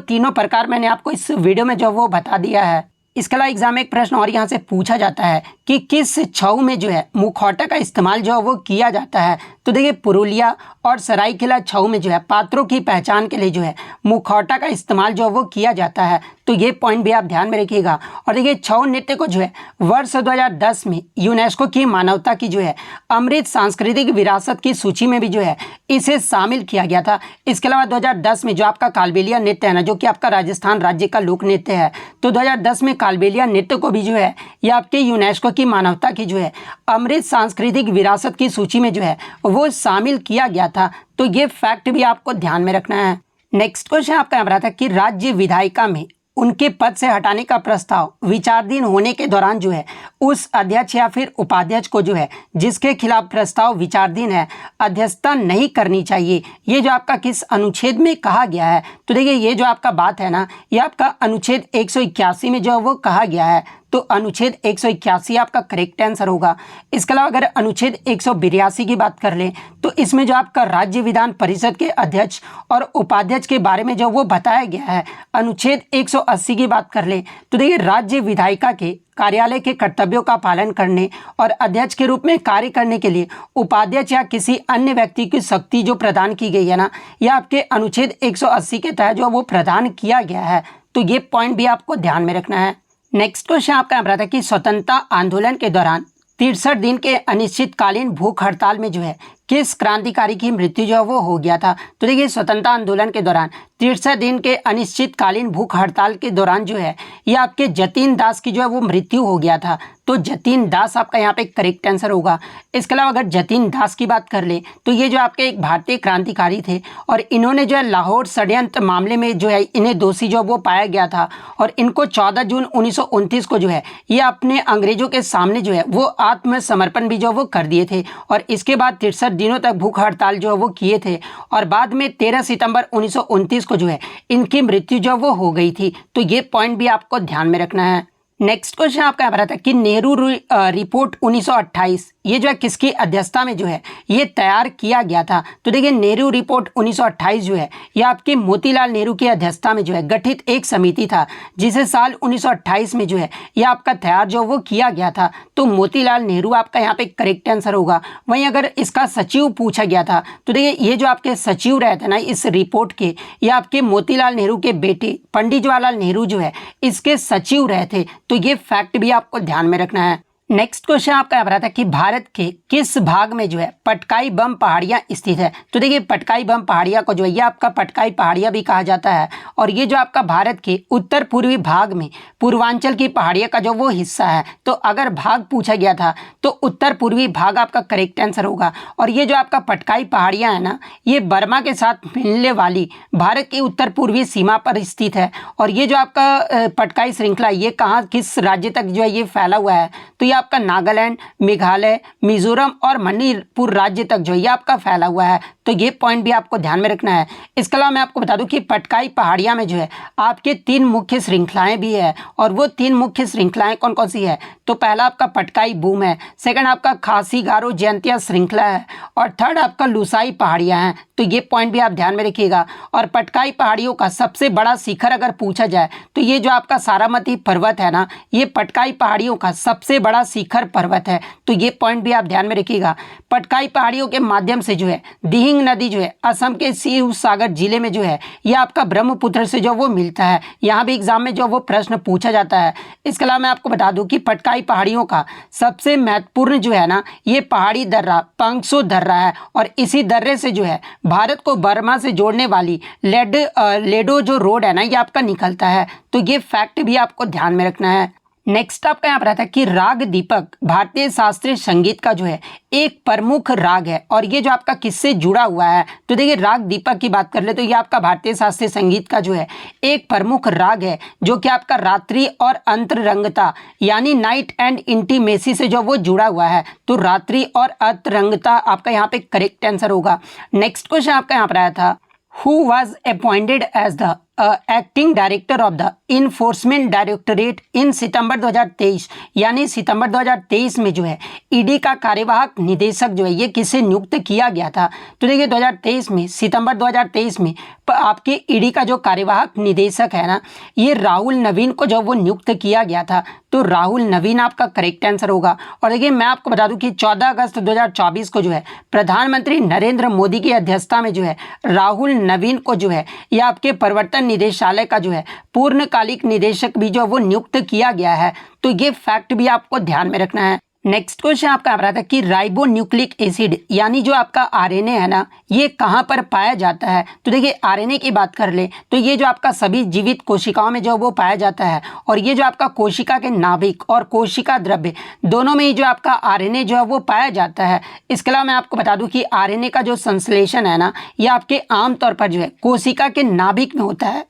A: तीनों प्रकार मैंने आपको इस वीडियो में जो वो बता दिया है। इसके अलावा एग्जाम में एक प्रश्न और यहाँ से पूछा जाता है कि किस छऊ में जो है मुखौटा का इस्तेमाल जो है वो किया जाता है। तो देखिए पुरुलिया और सरायकेला छऊ में जो है पात्रों की पहचान के लिए जो है मुखौटा का इस्तेमाल जो है वो किया जाता है। तो ये पॉइंट भी आप ध्यान में रखिएगा। और देखिए छऊ नृत्य को जो है वर्ष 2010 में यूनेस्को की मानवता की जो है अमृत सांस्कृतिक विरासत की सूची में भी जो है इसे शामिल किया गया था। इसके अलावा 2010 में जो आपका कालबेलिया नृत्य है ना, जो कि आपका राजस्थान राज्य का लोक नृत्य है, तो 2010 में कालबेलिया नृत्य को भी जो है ये आपके यूनेस्को की मानवता की जो है अमृत सांस्कृतिक विरासत की सूची में जो है वो शामिल किया गया था। तो ये फैक्ट भी आपको ध्यान में रखना है। नेक्स्ट क्वेश्चन आपका यहाँ पर आता है कि राज्य विधायिका में उनके पद से हटाने का प्रस्ताव विचाराधीन होने के दौरान जो है उस अध्यक्ष या फिर उपाध्यक्ष को जो है जिसके खिलाफ प्रस्ताव विचाराधीन है अध्यक्षता नहीं करनी चाहिए। ये जो आपका किस अनुच्छेद में कहा गया है। तो देखिए ये जो आपका बात है ना, ये आपका अनुच्छेद 181 में जो है वो कहा गया है। तो अनुच्छेद 181 आपका करेक्ट आंसर होगा। इसके अलावा अगर अनुच्छेद 182 की बात कर लें तो इसमें जो आपका राज्य विधान परिषद के अध्यक्ष और उपाध्यक्ष के बारे में जो वो बताया गया है। अनुच्छेद 180 की बात कर लें तो देखिए राज्य विधायिका के कार्यालय के कर्तव्यों का पालन करने और अध्यक्ष के रूप में कार्य करने के लिए उपाध्यक्ष या किसी अन्य व्यक्ति की शक्ति जो प्रदान की गई है ना, यह आपके अनुच्छेद 180 के तहत जो वो प्रदान किया गया है। तो ये पॉइंट भी आपको ध्यान में रखना है। नेक्स्ट क्वेश्चन आपका यहाँ पर आता है कि स्वतंत्रता आंदोलन के दौरान 63 दिन के अनिश्चितकालीन भूख हड़ताल में जो है किस क्रांतिकारी की मृत्यु जो है वो हो गया था। तो देखिए स्वतंत्रता आंदोलन के दौरान 63 दिन के अनिश्चितकालीन भूख हड़ताल के दौरान जो है ये आपके जतीन दास की जो है वो मृत्यु हो गया था। तो जतीन दास आपका यहाँ पे करेक्ट आंसर होगा। इसके अलावा अगर जतीन दास की बात कर ले तो ये जो आपके एक भारतीय क्रांतिकारी थे, और इन्होंने जो है लाहौर षड्यंत्र मामले में जो है इन्हें दोषी जो वो पाया गया था, और इनको 14 जून 1929 को जो है ये अपने अंग्रेजों के सामने जो है वो आत्मसमर्पण भी जो वो कर दिए थे, और इसके बाद 63 दिनों तक भूख हड़ताल जो है वो किए थे, और बाद में 13 सितंबर 1929 को जो है इनकी मृत्यु जो वो हो गई थी। तो ये पॉइंट भी आपको ध्यान में रखना है। नेक्स्ट क्वेश्चन आपका यहाँ पर आता है कि नेहरू रिपोर्ट 1928 ये जो है किसकी अध्यक्षता में जो है ये तैयार किया गया था। तो देखिए नेहरू रिपोर्ट 1928 जो है ये आपके मोतीलाल नेहरू की अध्यक्षता में जो है गठित एक समिति था, जिसे साल 1928 में जो है ये आपका तैयार जो वो किया गया था। तो मोतीलाल नेहरू आपका यहाँ पे करेक्ट आंसर होगा। वहीं अगर इसका सचिव पूछा गया था तो देखिए ये जो आपके सचिव रहते हैं ना इस रिपोर्ट के, ये आपके मोतीलाल नेहरू के बेटे पंडित जवाहरलाल नेहरू जो है इसके सचिव रहे थे। तो ये फैक्ट भी आपको ध्यान में रखना है। नेक्स्ट क्वेश्चन आपका यहाँ पर आता है कि भारत के किस भाग में जो है पटकाई बम पहाड़ियाँ स्थित है। तो देखिए पटकाई बम पहाड़ियाँ को जो है ये आपका पटकाई पहाड़ियाँ भी कहा जाता है, और ये जो आपका भारत के उत्तर पूर्वी भाग में पूर्वांचल की पहाड़ियाँ का जो वो हिस्सा है। तो अगर भाग पूछा गया था तो उत्तर पूर्वी भाग आपका करेक्ट आंसर होगा। और ये जो आपका पटकाई पहाड़ियाँ है ना, ये बर्मा के साथ मिलने वाली भारत की उत्तर पूर्वी सीमा पर स्थित है। और ये जो आपका पटकाई श्रृंखला ये कहाँ किस राज्य तक जो है ये फैला हुआ है। तो ये आपका नागालैंड, मेघालय, मिजोरम और मणिपुर राज्य तक जो ये आपका फैला हुआ है। तो ये पॉइंट भी आपको ध्यान में रखना है। इसके अलावा मैं आपको बता दूं कि पटकाई पहाड़ियाँ में जो है आपके 3 मुख्य श्रृंखलाएं भी है, और वो 3 मुख्य श्रृंखलाएं कौन कौन सी है। तो पहला आपका पटकाई बूम है, सेकंड आपका खासी गारो जयंतिया श्रृंखला है, और थर्ड आपका लुसाई पहाड़ियाँ हैं। तो ये पॉइंट भी आप ध्यान में रखिएगा। और पटकाई पहाड़ियों का सबसे बड़ा शिखर अगर पूछा जाए तो ये जो आपका सारामती पर्वत है ना, ये पटकाई पहाड़ियों का सबसे बड़ा शिखर पर्वत है, तो ये पॉइंट भी आप ध्यान में रखिएगा। पटकाई पहाड़ियों के माध्यम से जो है दिहिंग नदी जो है असम के शिव सागर जिले में जो है ये आपका ब्रह्मपुत्र से जो वो मिलता है। यहाँ भी एग्जाम में जो वो प्रश्न पूछा जाता है। इसके अलावा मैं आपको बता दूं कि पटकाई पहाड़ियों का सबसे महत्वपूर्ण जो है ना ये पहाड़ी दर्रा पंगसो दर्रा है, और इसी दर्रे से जो है भारत को बर्मा से जोड़ने वाली लेडो जो रोड है ना ये आपका निकलता है। तो ये फैक्ट भी आपको ध्यान में रखना है। नेक्स्ट आपका यहाँ पर आता है कि राग दीपक भारतीय शास्त्रीय संगीत का जो है एक प्रमुख राग है, और ये जो आपका किससे जुड़ा हुआ है, तो देखिए राग दीपक की बात कर ले तो ये आपका भारतीय शास्त्रीय संगीत का जो है एक प्रमुख राग है, जो कि आपका रात्रि और अंतरंगता यानी नाइट एंड इंटीमेसी से जो वो जुड़ा हुआ है। तो रात्रि और अंतरंगता आपका यहाँ पे करेक्ट आंसर होगा। नेक्स्ट क्वेश्चन आपका यहाँ पर आया था, who was appointed as the acting director of the enforcement directorate in September 2023, यानी सितंबर 2023 में जो है ईडी का कार्यवाहक निदेशक जो है ये किसे नियुक्त किया गया था। तो देखिए 2023 में सितंबर 2023 में आपके ईडी का जो कार्यवाहक निदेशक है ना ये राहुल नवीन को जो वो नियुक्त किया गया था। तो राहुल नवीन आपका करेक्ट आंसर होगा। और देखिए मैं आपको बता दूं कि 14 अगस्त 2024 को जो है प्रधानमंत्री नरेंद्र मोदी की अध्यक्षता में जो है राहुल नवीन को जो है ये आपके प्रवर्तन निदेशालय का जो है पूर्णकालिक निदेशक भी जो वो नियुक्त किया गया है। तो ये फैक्ट भी आपको ध्यान में रखना है। नेक्स्ट क्वेश्चन आपका आ रहा था कि राइबोन्यूक्लिक एसिड यानी जो आपका आरएनए है ना ये कहाँ पर पाया जाता है। तो देखिए आरएनए की बात कर ले तो ये जो आपका सभी जीवित कोशिकाओं में जो वो पाया जाता है, और ये जो आपका कोशिका के नाभिक और कोशिका द्रव्य दोनों में ही जो आपका आरएनए जो है वो पाया जाता है। इसके अलावा मैं आपको बता दूं कि आरएनए का जो संश्लेषण है ना ये आपके आमतौर पर जो है कोशिका के नाभिक में होता है,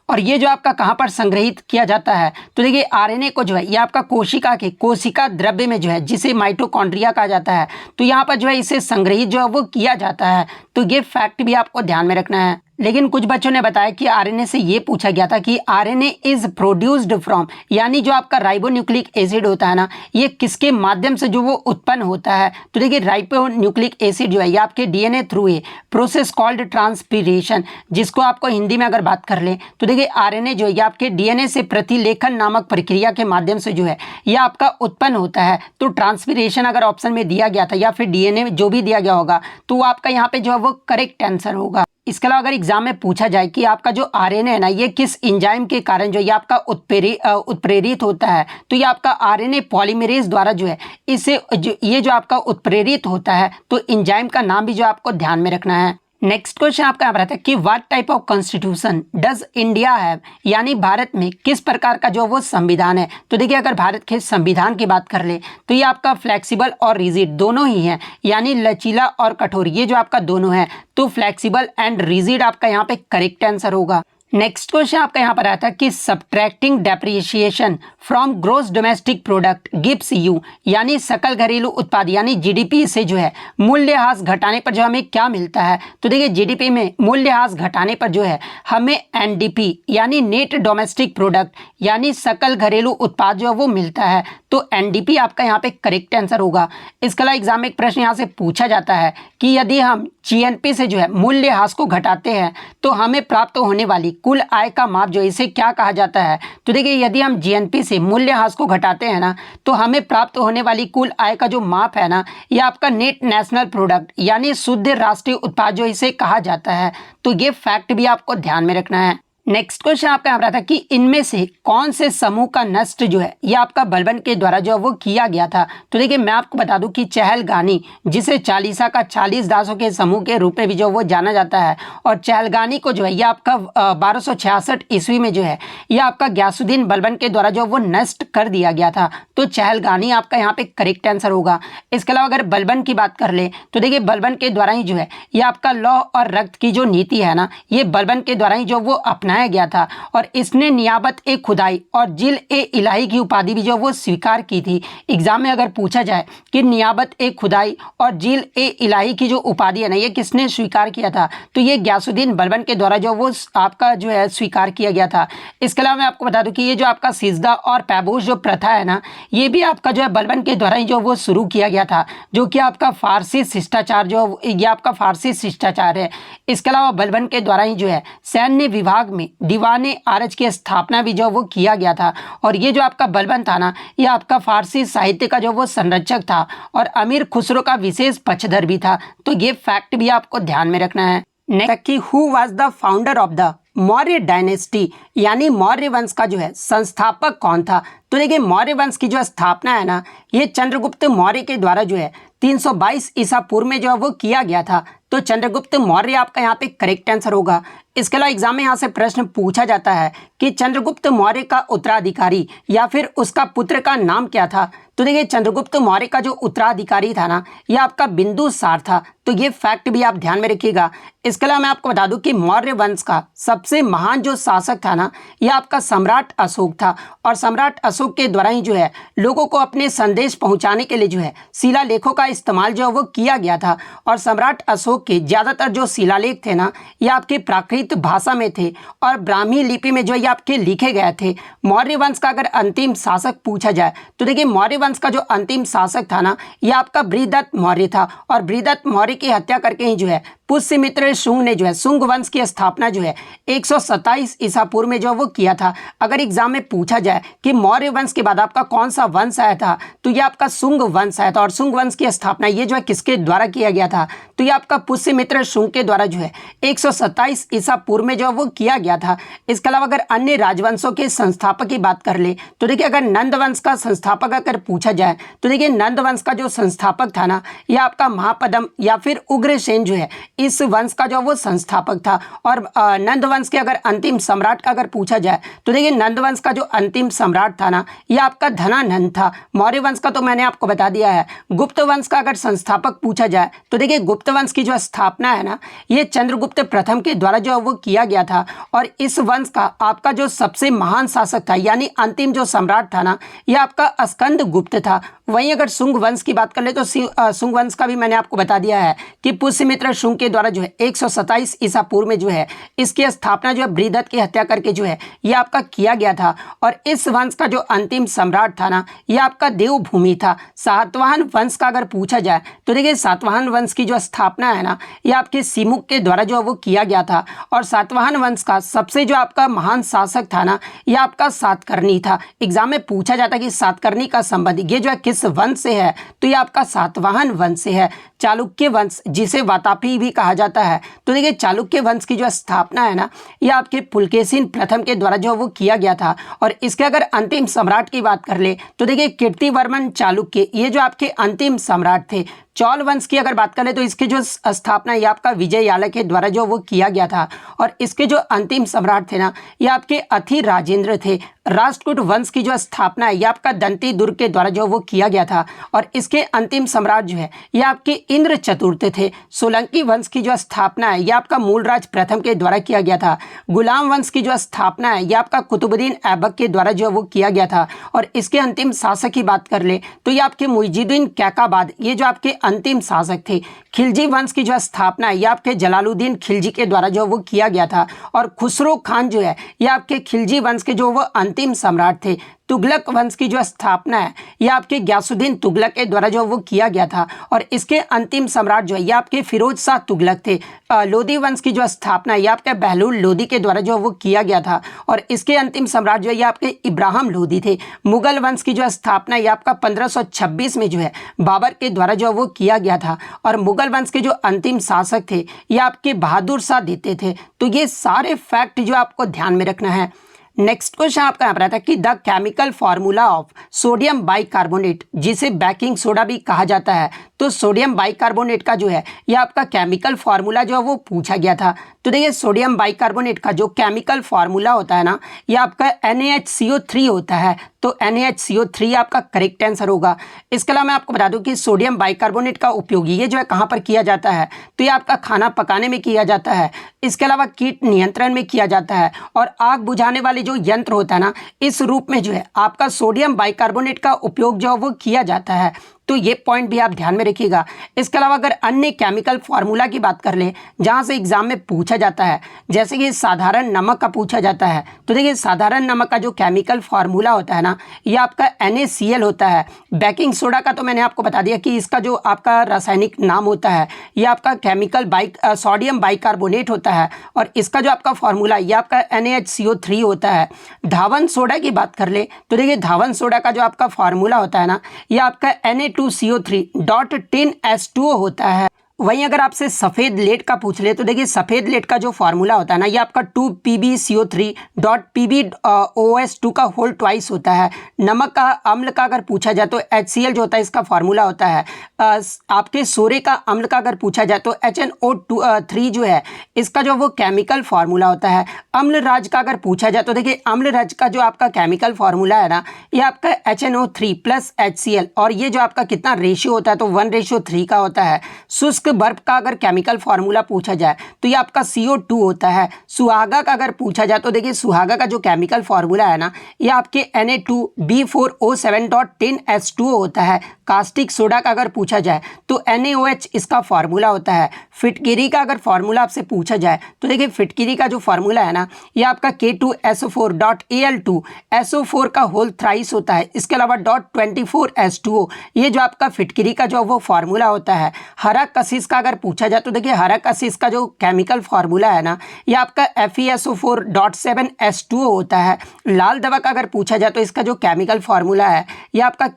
A: और ये जो आपका कहाँ पर संग्रहित किया जाता है। तो देखिए आरएनए को जो है ये आपका कोशिका के कोशिका द्रव्य में जो है जिसे माइटोकॉन्ड्रिया कहा जाता है, तो यहाँ पर जो है इसे संग्रहित जो है वो किया जाता है। तो ये फैक्ट भी आपको ध्यान में रखना है। लेकिन कुछ बच्चों ने बताया कि आरएनए से ये पूछा गया था कि आरएनए इज प्रोड्यूस्ड फ्रॉम, यानी जो आपका राइबोन्यूक्लिक एसिड होता है ना ये किसके माध्यम से जो वो उत्पन्न होता है। तो देखिए राइबोन्यूक्लिक एसिड जो है ये आपके DNA through a process called transpiration, जिसको आपको हिंदी में अगर बात कर ले तो देखिए आरएनए जो है ये आपके डीएनए से प्रतिलेखन नामक प्रक्रिया के माध्यम से जो है ये आपका उत्पन्न होता है। तो ट्रांसपिरेशन अगर ऑप्शन में दिया गया था या फिर डीएनए जो भी दिया गया होगा तो वो आपका यहाँ पे जो है वो करेक्ट आंसर होगा। इसके अलावा अगर एग्जाम में पूछा जाए कि आपका जो आरएनए है ना ये किस एंजाइम के कारण जो ये आपका उत्प्रेरित होता है, तो ये आपका आरएनए पॉलीमरेज द्वारा जो है इसे ये जो आपका उत्प्रेरित होता है। तो एंजाइम का नाम भी जो आपको ध्यान में रखना है। नेक्स्ट क्वेश्चन आपका यहाँ पर आता है कि what type of constitution does India have, यानी भारत में किस प्रकार का जो वो संविधान है। तो देखिए अगर भारत के संविधान की बात कर ले तो ये आपका फ्लेक्सिबल और रिजिड दोनों ही हैं, यानी लचीला और कठोर ये जो आपका दोनों है। तो फ्लेक्सिबल एंड रिजिड आपका यहाँ पे करेक्ट आंसर होगा। नेक्स्ट क्वेश्चन आपका यहाँ पर आता है कि subtracting depreciation from gross domestic product gives you, यानी सकल घरेलू उत्पाद यानी जीडीपी से जो है मूल्यह्रास घटाने पर जो हमें क्या मिलता है। तो देखिए जीडीपी में मूल्यह्रास घटाने पर जो है हमें एनडीपी यानी नेट डोमेस्टिक प्रोडक्ट यानी सकल घरेलू उत्पाद जो है वो मिलता है। तो एनडीपी आपका यहाँ पे करेक्ट आंसर होगा। इसके अलावा एग्जाम में एक प्रश्न यहाँ से पूछा जाता है कि यदि हम जीएनपी से जो है मूल्यह्रास को घटाते हैं तो हमें प्राप्त होने वाली कुल आय का माप जो इसे क्या कहा जाता है। तो देखिए यदि हम जीएनपी से मूल्यह्रास को घटाते हैं ना तो हमें प्राप्त होने वाली कुल आय का जो माप है ना ये आपका नेट नेशनल प्रोडक्ट यानी शुद्ध राष्ट्रीय उत्पाद जो इसे कहा जाता है। तो ये फैक्ट भी आपको ध्यान में रखना है। नेक्स्ट क्वेश्चन आपका यहाँ पर था कि इनमें से कौन से समूह का नष्ट जो है ये आपका बलबन के द्वारा जो वो किया गया था। तो देखिए मैं आपको बता दूं कि चहलगानी जिसे चालीसा का 40 दासों के समूह के रूप में भी जो वो जाना जाता है, और चहलगानी को जो है ये आपका 1266 ईस्वी में जो है ये आपका गयासुद्दीन बलबन के द्वारा जो वो नष्ट कर दिया गया था। तो चहलगानी आपका यहाँ पे करेक्ट आंसर होगा। इसके अलावा अगर बलबन की बात कर ले तो देखिए बलबन के द्वारा ही जो है ये आपका लौह और रक्त की जो नीति है ना ये बलबन के द्वारा ही जो वो अपनाया गया था, और इसने नियाबत ए खुदाई और जिल ए इलाही की उपाधि भी जो वो स्वीकार की थी। एग्जाम में अगर पूछा जाए कि नियाबत ए खुदाई और जिल ए इलाही की जो उपाधि है ना ये किसने स्वीकार किया था, तो ये गयासुद्दीन बलबन के द्वारा जो वो आपका जो है स्वीकार किया गया था। इसके अलावा मैं आपको बता दूं कि ये जो आपका सिजदा और पैबोश जो प्रथा है ना ये भी आपका जो है बलबन के द्वारा ही जो वो शुरू किया गया था, जो कि आपका फारसी शिष्टाचार जो ये आपका फारसी शिष्टाचार है। इसके अलावा बलबन के द्वारा ही जो है सैन्य विभाग में दीवाने आरज की स्थापना भी जो वो किया गया था। और ये जो आपका बलबन था ना, ये आपका फारसी साहित्य का जो वो संरक्षक था और अमीर खुसरो का विशेष पक्षधर भी था। तो ये फैक्ट भी आपको ध्यान में रखना है। नेक्स्ट कि who was the founder of the Maurya dynasty, यानी मौर्य वंश का जो है संस्थापक कौन था। तो देखिए मौर्य वंश की जो स्थापना है ना, ये चंद्रगुप्त मौर्य के द्वारा जो है 322 ईसा पूर्व में जो है वो किया गया था। तो चंद्रगुप्त मौर्य आपका यहाँ पे करेक्ट आंसर होगा। इसके अलावा एग्जाम में यहाँ से प्रश्न पूछा जाता है कि चंद्रगुप्त मौर्य का उत्तराधिकारी या फिर उसका पुत्र का नाम क्या था। तो देखिए चंद्रगुप्त मौर्य का जो उत्तराधिकारी था ना, यह आपका बिंदुसार था। तो ये फैक्ट भी आप ध्यान में रखिएगा। इसके अलावा मैं आपको बता दूं कि मौर्य वंश का सबसे महान जो शासक था ना, यह आपका सम्राट अशोक था। और सम्राट अशोक के द्वारा ही जो है लोगों को अपने संदेश पहुंचाने के लिए जो है शिलालेखों का इस्तेमाल जो है वो किया गया था। और सम्राट अशोक के ज़्यादातर जो शिलालेख थे ना, ये आपके प्राकृत भाषा में थे और ब्राह्मी लिपि में जो ये आपके लिखे गए थे। मौर्य वंश का अगर अंतिम शासक पूछा जाए तो देखिए मौर्य वंश का जो अंतिम शासक था ना, यह आपका बृहदत्त मौर्य था। और बृहदत्त मौर्य की हत्या करके ही जो है पुष्यमित्र शुंग ने जो है शुंग वंश की स्थापना जो है 127 ईसा पूर्व में जो वो किया था। अगर एग्जाम में पूछा जाए कि मौर्य वंश के बाद आपका कौन सा वंश आया था, तो ये आपका शुंग वंश आया था। और शुंग वंश की स्थापना ये जो है किसके द्वारा किया गया था, तो ये आपका पुष्यमित्र शुंग के द्वारा जो है 127 ईसा पूर्व में जो वो किया गया था। इसके अलावा अगर अन्य राजवंशों के संस्थापक की बात कर ले तो देखिए अगर नंद वंश का संस्थापक अगर पूछा जाए तो देखिए नंद वंश का जो संस्थापक था ना, यह आपका महापद्म या फिर उग्रसेन जो है इस वंश का जो वो संस्थापक था। और नंद वंश के अगर अंतिम सम्राट का अगर पूछा जाए तो देखिए नंद वंश का जो अंतिम सम्राट था ना, यह आपका धनानंद था। मौर्य वंश का तो मैंने आपको बता दिया है। गुप्त वंश का अगर संस्थापक पूछा जाए तो देखिए गुप्त वंश की जो स्थापना है ना, ये चंद्रगुप्त प्रथम के द्वारा जो वो किया गया था। और इस वंश का आपका जो सबसे महान शासक था यानी अंतिम जो सम्राट था ना, यह आपका स्कंद गुप्त था। वहीं अगर शुंग वंश की बात कर ले तो शुंग वंश का भी मैंने आपको बता दिया है कि पुष्यमित्र शुंग के द्वारा जो है 127 ईसा पूर्व में जो है इसकी स्थापना जो है बृहदत्त की हत्या करके जो है ये आपका किया गया था। और इस वंश का जो अंतिम सम्राट था ना, यह आपका देवभूमि था। सातवाहन वंश का अगर पूछा जाए तो देखिए सातवाहन वंश की जो स्थापना है ना, यह आपके सिमुक के द्वारा जो वो किया गया था। और सातवाहन वंश का सबसे जो आपका महान शासक था ना, यह आपका सातकर्णी था। एग्जाम में पूछा जाता है कि सातकर्णी का संबंध ये जो है किस वंश से है, तो ये आपका सातवाहन वंश से है। चालुक्य वंश जिसे वातापी भी कहा जाता है, तो देखिए चालुक्य वंश की जो स्थापना है ना, यह आपके पुलकेशिन प्रथम के द्वारा जो वो किया गया था। और इसके अगर अंतिम सम्राट की बात कर ले तो देखिए कीर्तिवर्मन चालुक्य ये जो आपके अंतिम सम्राट थे। चौल वंश की अगर बात करें तो इसकी जो स्थापना ये आपका विजययाला के द्वारा जो वो किया गया था। और इसके जो अंतिम सम्राट थे ना, ये आपके अथि राजेंद्र थे। राष्ट्रकूट वंश की जो स्थापना है ये आपका दंती दुर्ग के द्वारा जो वो किया गया था। और इसके अंतिम सम्राट जो है ये आपके इंद्र चतुर्थ थे। सोलंकी वंश की जो स्थापना है ये आपका मूलराज प्रथम के द्वारा किया गया था। गुलाम वंश की जो स्थापना है ये आपका कुतुबुद्दीन ऐबक के द्वारा जो वो किया गया था। और इसके अंतिम शासक की बात कर ले तो ये आपके मुइजुद्दीन कैकाबाद ये जो आपके अंतिम शासक थे। खिलजी वंश की जो स्थापना है ये आपके जलालुद्दीन खिलजी के द्वारा जो वो किया गया था। और खुसरो खान जो है ये आपके खिलजी वंश के जो वो अंतिम सम्राट थे। तुगलक वंश की जो स्थापना है यह आपके गयासुद्दीन तुगलक के द्वारा जो वो किया गया था। और इसके अंतिम सम्राट जो है ये आपके फिरोज शाह तुगलक थे। लोदी वंश की जो स्थापना है यह आपके बहलूल लोदी के द्वारा जो वो किया गया था। और इसके अंतिम सम्राट जो है ये आपके इब्राहिम लोदी थे। मुगल वंश की जो स्थापना ये आपका 1526 में जो है बाबर के द्वारा जो वो किया गया था। और मुगल वंश के जो अंतिम शासक थे ये आपके बहादुर शाह द्वितीय थे। तो ये सारे फैक्ट जो आपको ध्यान में रखना है। नेक्स्ट क्वेश्चन आपका यहाँ पर आता है कि the chemical formula of sodium bicarbonate जिसे बेकिंग सोडा भी कहा जाता है। तो सोडियम बाइकार्बोनेट का जो है यह आपका केमिकल फार्मूला जो है वो पूछा गया था। तो देखिए सोडियम बाइकार्बोनेट का जो केमिकल फार्मूला होता है ना, यह आपका NaHCO3 होता है। तो NaHCO3 आपका करेक्ट आंसर होगा। इसके अलावा मैं आपको बता दूं कि सोडियम बाइकार्बोनेट का उपयोग ये जो है कहाँ पर किया जाता है, तो ये आपका खाना पकाने में किया जाता है। इसके अलावा कीट नियंत्रण में किया जाता है। और आग बुझाने वाले जो यंत्र होता है ना, इस रूप में जो है आपका सोडियम बाइकार्बोनेट का उपयोग जो वो किया जाता है। तो ये पॉइंट भी आप ध्यान में रखिएगा। इसके अलावा अगर अन्य केमिकल फार्मूला की बात कर ले जहाँ से एग्जाम में पूछा जाता है, जैसे कि साधारण नमक का पूछा जाता है, तो देखिए साधारण नमक का जो केमिकल फार्मूला होता है ना, ये आपका NaCl होता है। बेकिंग सोडा का तो मैंने आपको बता दिया कि इसका जो आपका रासायनिक नाम होता है ये आपका केमिकल सोडियम बाइकार्बोनेट होता है, और इसका जो आपका फार्मूला ये आपका NaHCO3 होता है। धावन सोडा की बात कर ले तो देखिए धावन सोडा का जो आपका फार्मूला होता है ना, ये आपका Na2CO3.10H2O होता है। वहीं अगर आपसे सफ़ेद लेड का पूछ ले तो देखिए सफ़ेद लेड का जो फार्मूला होता है ना, ये आपका 2PbCO3.PbOS2 का होल ट्वाइस होता है। नमक का अम्ल का अगर पूछा जाए तो HCl जो होता है इसका फार्मूला होता है। आपके सोरे का अम्ल का अगर पूछा जाए तो HNO3 जो है इसका जो वो केमिकल फार्मूला होता है। अम्ल राज का अगर पूछा जाए तो देखिए अम्ल राज का जो आपका केमिकल फार्मूला है ना, ये आपका HNO3 + HCl, और ये जो आपका कितना रेशियो होता है तो 1:3 का होता है। शुष्क बर्फ का अगर केमिकल फार्मूला पूछा जाए तो ये आपका CO2 होता है। सुहागा का अगर पूछा जाए तो देखिए सुहागा का जो केमिकल फार्मूला है ना, ये आपके Na2B4O7.10H2O होता है। कास्टिक सोडा का अगर पूछा जाए तो NaOH इसका फार्मूला होता है। फिटकिरी का अगर फार्मूला आपसे पूछा जाए तो देखिए फिटकिरी का जो फार्मूला है ना, ये आपका K2SO4.Al2 SO4 का होल थ्राइस होता है। इसके अलावा .24H2O ये जो आपका फिटकिरी का जो वो फार्मूला होता है। हरा कशिश का अगर पूछा जाए तो देखिए हरा कशिश का जो केमिकल फार्मूला है ना, ये आपका FeSO4.7H2O होता है। लाल दवा का अगर पूछा जाए तो इसका जो केमिकल फार्मूला है ये आपका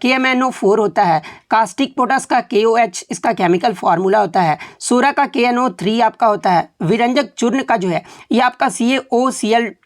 A: KMnO4 होता है। कास्टिक पोटास का KOH इसका केमिकल फार्मूला होता है। सोरा का KNO3 आपका होता है। विरंजक चूर्ण का जो है ये आपका CaOCl.Cl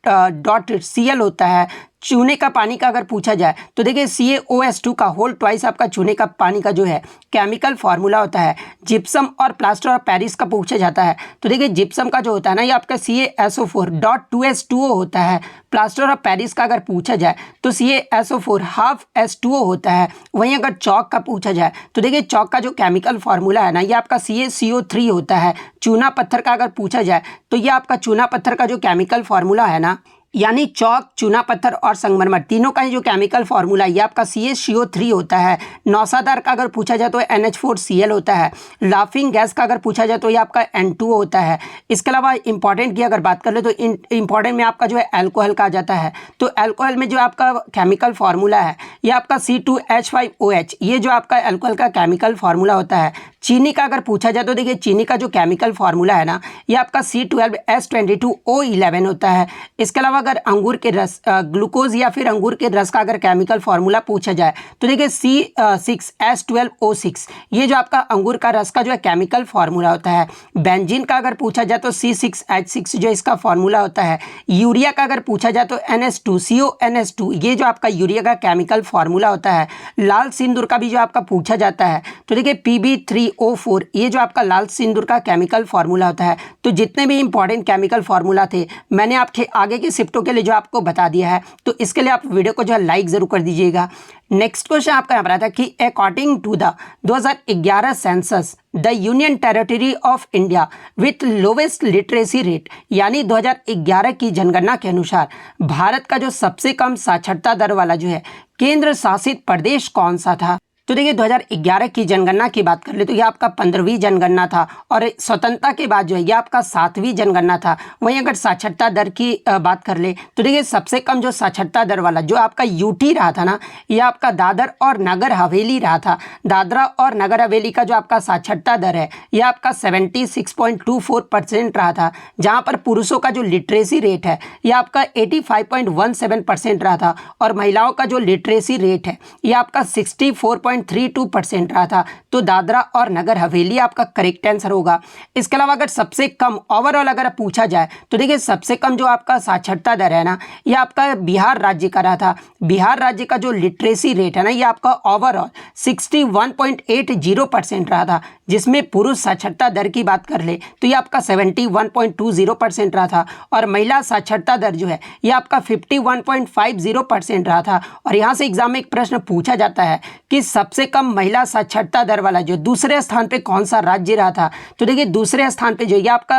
A: होता है। चूने का पानी का अगर पूछा जाए तो देखिए CaOS2 का होल ट्वाइस आपका चूने का पानी का जो है केमिकल फार्मूला होता है। जिप्सम और प्लास्टर ऑफ पेरिस का पूछा जाता है तो देखिए जिप्सम का जो होता है ना, ये आपका CaSO4.2H2O होता है। प्लास्टर ऑफ पेरिस का अगर पूछा जाए तो CaSO4.5H2O होता है। वहीं अगर चौक का पूछा जाए तो देखिए चौक का जो केमिकल फार्मूला है ना, ये आपका CaCO3 होता है। चूना पत्थर का अगर पूछा जाए तो ये आपका चूना पत्थर का जो केमिकल फार्मूला है ना, यानी चौक, चूना पत्थर और संगमरमर तीनों का ही जो केमिकल फार्मूला ये आपका CaCO3 होता है। नौसादार का अगर पूछा जाए तो NH4Cl होता है। लाफिंग गैस का अगर पूछा जाए तो ये आपका N2O होता है। इसके अलावा इंपॉर्टेंट की अगर बात कर ले तो इंपॉर्टेंट में आपका जो है अल्कोहल का आ जाता है। तो अल्कोहल में जो आपका केमिकल फार्मूला है ये आपका C2H5OH, ये जो आपका अल्कोहल का केमिकल फार्मूला होता है। चीनी का अगर पूछा जाए तो देखिए चीनी का जो केमिकल फार्मूला है ना, ये आपका C12H22O11 होता है। इसके अलावा अगर अंगूर के रस, ग्लूकोज या फिर अंगूर के रस का अगर केमिकल फार्मूला पूछा जाए तो देखिए C6H12O6, ये जो आपका अंगूर का रस का जो है केमिकल फार्मूला होता है। बेंजीन का अगर पूछा जाए तो C6H6 जो इसका फार्मूला होता है। यूरिया का अगर पूछा जाए तो NH2CONH2, ये जो आपका यूरिया का केमिकल फार्मूला होता है। लाल सिंदूर का भी जो आपका पूछा जाता है तो देखिए Pb3O4, ये जो आपका लाल सिंदूर का केमिकल फार्मूला होता है। तो जितने भी इंपॉर्टेंट केमिकल फार्मूला थे मैंने आपके आगे की शिफ्टों के लिए जो आपको बता दिया है, तो इसके लिए आप वीडियो को जो है लाइक जरूर कर दीजिएगा। नेक्स्ट क्वेश्चन आपका यहाँ पर आता है कि according to the 2011 census the union territory of India with lowest literacy rate, यानी 2011 की जनगणना के अनुसार भारत का जो सबसे कम साक्षरता दर वाला जो है केंद्र शासित प्रदेश कौन सा था। तो देखिए 2011 की जनगणना की बात कर ले तो ये आपका 15वीं जनगणना था, और स्वतंत्रता के बाद जो है ये आपका 7वीं जनगणना था। वहीं अगर साक्षरता दर की बात कर ले तो देखिए सबसे कम जो साक्षरता दर वाला जो आपका यूटी रहा था ना, ये आपका दादर और नगर हवेली रहा था। दादरा और नगर हवेली का जो आपका साक्षरता दर है ये आपका 76.24% रहा था, जहाँ पर पुरुषों का जो लिटरेसी रेट है ये आपका 85.17% रहा था, और महिलाओं का जो लिटरेसी रेट है ये आपका 64.32% रहा था। तो दादरा और नगर हवेली आपका करेक्ट आंसर होगा। इसके अलावा अगर सबसे कम ओवरऑल अगर पूछा जाए तो देखिए सबसे कम जो आपका साक्षरता दर है ना, ये आपका बिहार राज्य का रहा था। बिहार राज्य का जो लिटरेसी रेट है ना, ये आपका ओवरऑल 61.80% रहा था, जिसमें पुरुष साक्षरता दर की बात कर ले तो ये आपका 71.20% रहा था, और महिला साक्षरता दर जो है ये आपका 51.50% रहा था। और यहाँ से एग्जाम में एक प्रश्न पूछा जाता है कि सबसे कम महिला साक्षरता दर वाला जो दूसरे स्थान पे कौन सा राज्य रहा था? तो देखिए दूसरे स्थान पे जो ये आपका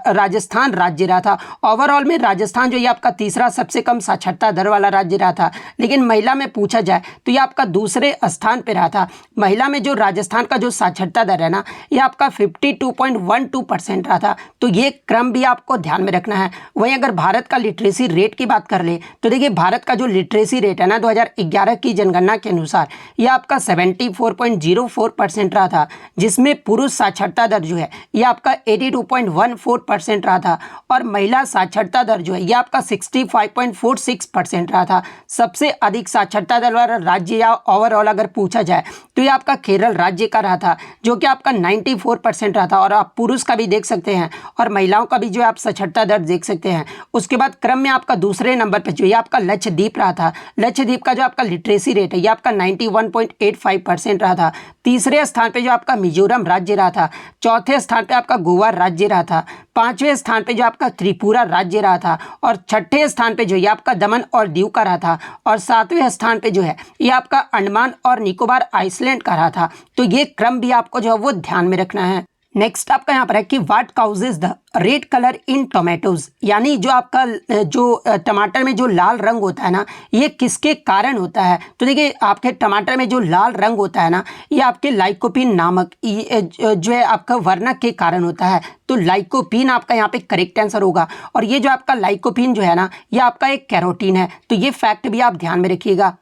A: राजस्थान राज्य रहा था। ओवरऑल में राजस्थान जो ये आपका तीसरा सबसे कम साक्षरता दर वाला राज्य रहा था, लेकिन महिला में पूछा जाए तो ये आपका दूसरे स्थान पे रहा था। महिला में जो राजस्थान का जो साक्षरता दर है ना, ये आपका 52.12% रहा था। तो ये क्रम भी आपको ध्यान में रखना है। वहीं अगर भारत का लिटरेसी रेट की बात कर ले तो देखिए भारत का जो लिटरेसी रेट है ना 2011 की जनगणना के अनुसार ये आपका 74.04% रहा था, जिसमें पुरुष साक्षरता दर जो है ये आपका 82.14% रहा था और महिला साक्षरता दर जो है ये आपका 65.46% रहा था। सबसे अधिक साक्षरता दर वाला राज्य या ओवरऑल अगर पूछा जाए तो ये आपका केरल राज्य का रहा था, जो कि आपका 94% रहा था। और आप पुरुष का भी देख सकते हैं और महिलाओं का भी जो आप साक्षरता दर देख सकते हैं। उसके बाद क्रम में आपका दूसरे नंबर पर जो ये आपका लक्षद्वीप रहा था। लक्षद्वीप का जो आपका लिटरेसी रेट है ये आपका 91.85% रहा था। तीसरे स्थान पे जो आपका मिजोरम राज्य रहा था। चौथे स्थान पे आपका गोवा राज्य रहा था। पांचवें स्थान पे जो आपका त्रिपुरा राज्य रहा था और छठे स्थान पे जो ये आपका दमन और दीव का रहा था और सातवें स्थान पे जो है ये आपका अंडमान और निकोबार आइसलैंड का रहा था। तो ये क्रम भी आपको जो है वो ध्यान में रखना है। नेक्स्ट आपका यहाँ पर है कि what causes the red colour in tomatoes, यानी जो आपका जो टमाटर में जो लाल रंग होता है ना, ये किसके कारण होता है? तो देखिए आपके टमाटर में जो लाल रंग होता है ना, ये आपके लाइकोपीन नामक जो है आपका वर्णक के कारण होता है। तो लाइकोपीन आपका यहाँ पे करेक्ट आंसर होगा। और ये जो आपका लाइकोपीन जो है ना, ये आपका एक कैरोटीन है। तो ये फैक्ट भी आप ध्यान में रखिएगा।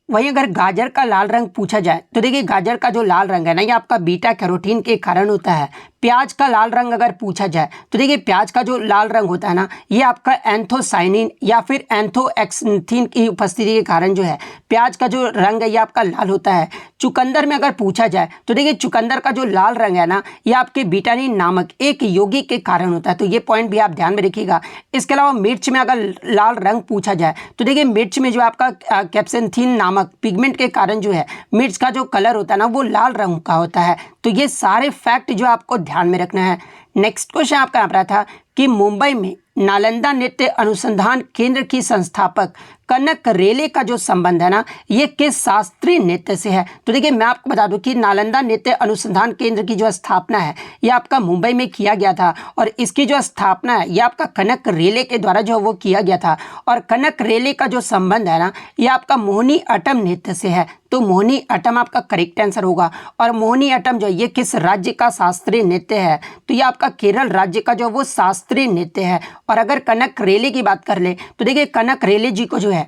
A: वहीं अगर गाजर का लाल रंग पूछा जाए तो देखिए गाजर का जो लाल रंग है ना, ये आपका बीटा कैरोटीन के कारण होता है। प्याज का लाल रंग अगर पूछा जाए तो देखिए प्याज का जो लाल रंग होता है ना, ये आपका एंथोसाइनिन या फिर एंथोएक्सिन की उपस्थिति के कारण जो है प्याज का जो रंग है ये आपका लाल होता है। चुकंदर में अगर पूछा जाए तो देखिए चुकंदर का जो लाल रंग है ना, ये आपके बीटानिन नामक एक यौगिक के कारण होता है। तो ये पॉइंट भी आप ध्यान में रखिएगा। इसके अलावा मिर्च में अगर लाल रंग पूछा जाए तो देखिए मिर्च में जो आपका कैप्सेंथिन नामक पिगमेंट के कारण जो है मिर्च का जो कलर होता है ना, वो लाल रंग का होता है। तो ये सारे फैक्ट जो आपको ध्यान में रखना है। नेक्स्ट क्वेश्चन आपका यहाँ पर था कि मुंबई में नालंदा नृत्य अनुसंधान केंद्र की संस्थापक कनक रेले का जो संबंध है ना, ये किस शास्त्रीय नृत्य से है? तो देखिए मैं आपको बता दूं कि नालंदा नृत्य अनुसंधान केंद्र की जो स्थापना है ये आपका मुंबई में किया गया था और इसकी जो स्थापना है ये आपका कनक रेले के द्वारा जो वो किया गया था। और कनक रेले का जो संबंध है ना, ये आपका मोहिनी अट्टम नृत्य से है। तो मोहिनी अट्टम आपका करेक्ट आंसर होगा। और मोहिनी अट्टम जो ये किस राज्य का शास्त्रीय नृत्य है? तो ये आपका केरल राज्य का जो वो शास्त्रीय नृत्य है। और अगर कनक रेले की बात कर ले तो देखिए कनक रेले जी को जो है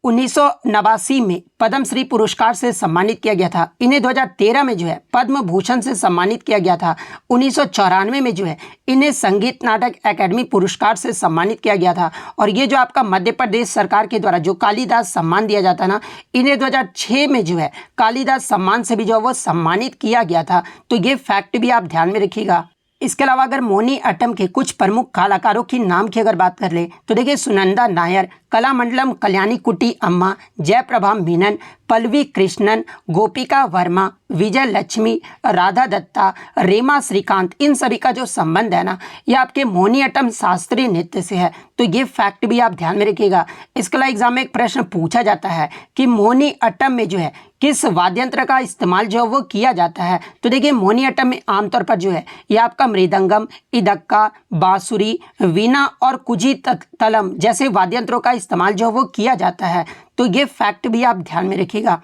A: 1989 में पद्मश्री पुरस्कार से सम्मानित किया गया था। इन्हें 2013 में जो है पद्म भूषण से सम्मानित किया गया था। 1994 में जो है इन्हें संगीत नाटक एकेडमी पुरस्कार से सम्मानित किया गया था। और ये जो आपका मध्य प्रदेश सरकार के द्वारा जो कालिदास सम्मान दिया जाता है ना, इन्हें 2006 में जो है कालिदास सम्मान से भी जो है वो सम्मानित किया गया था। तो ये फैक्ट भी आप ध्यान में रखिएगा। इसके अलावा अगर मोहिनी अट्टम के कुछ प्रमुख कलाकारों की नाम की अगर बात कर ले तो देखिए सुनंदा नायर, कलामंडलम कल्याणी कुट्टी अम्मा, जयप्रभा मीनन, पल्लवी कृष्णन, गोपिका वर्मा, विजय लक्ष्मी, राधा दत्ता, रेमा श्रीकांत, इन सभी का जो संबंध है ना, ये आपके मोहिनी अट्टम शास्त्रीय नृत्य से है। तो ये फैक्ट भी आप ध्यान में रखिएगा। इसके अलावा एग्जाम में एक प्रश्न पूछा जाता है कि मोहिनी अट्टम में जो है किस वाद्य यंत्र का इस्तेमाल जो है वो किया जाता है? तो देखिए मोहिनी अट्टम में आमतौर पर जो है ये आपका मृदंगम, इदक्का, बांसुरी, वीणा और कुजी तलम जैसे वाद्य यंत्रों का इस्तेमाल जो है वो किया जाता है। तो ये फैक्ट भी आप ध्यान में रखिएगा।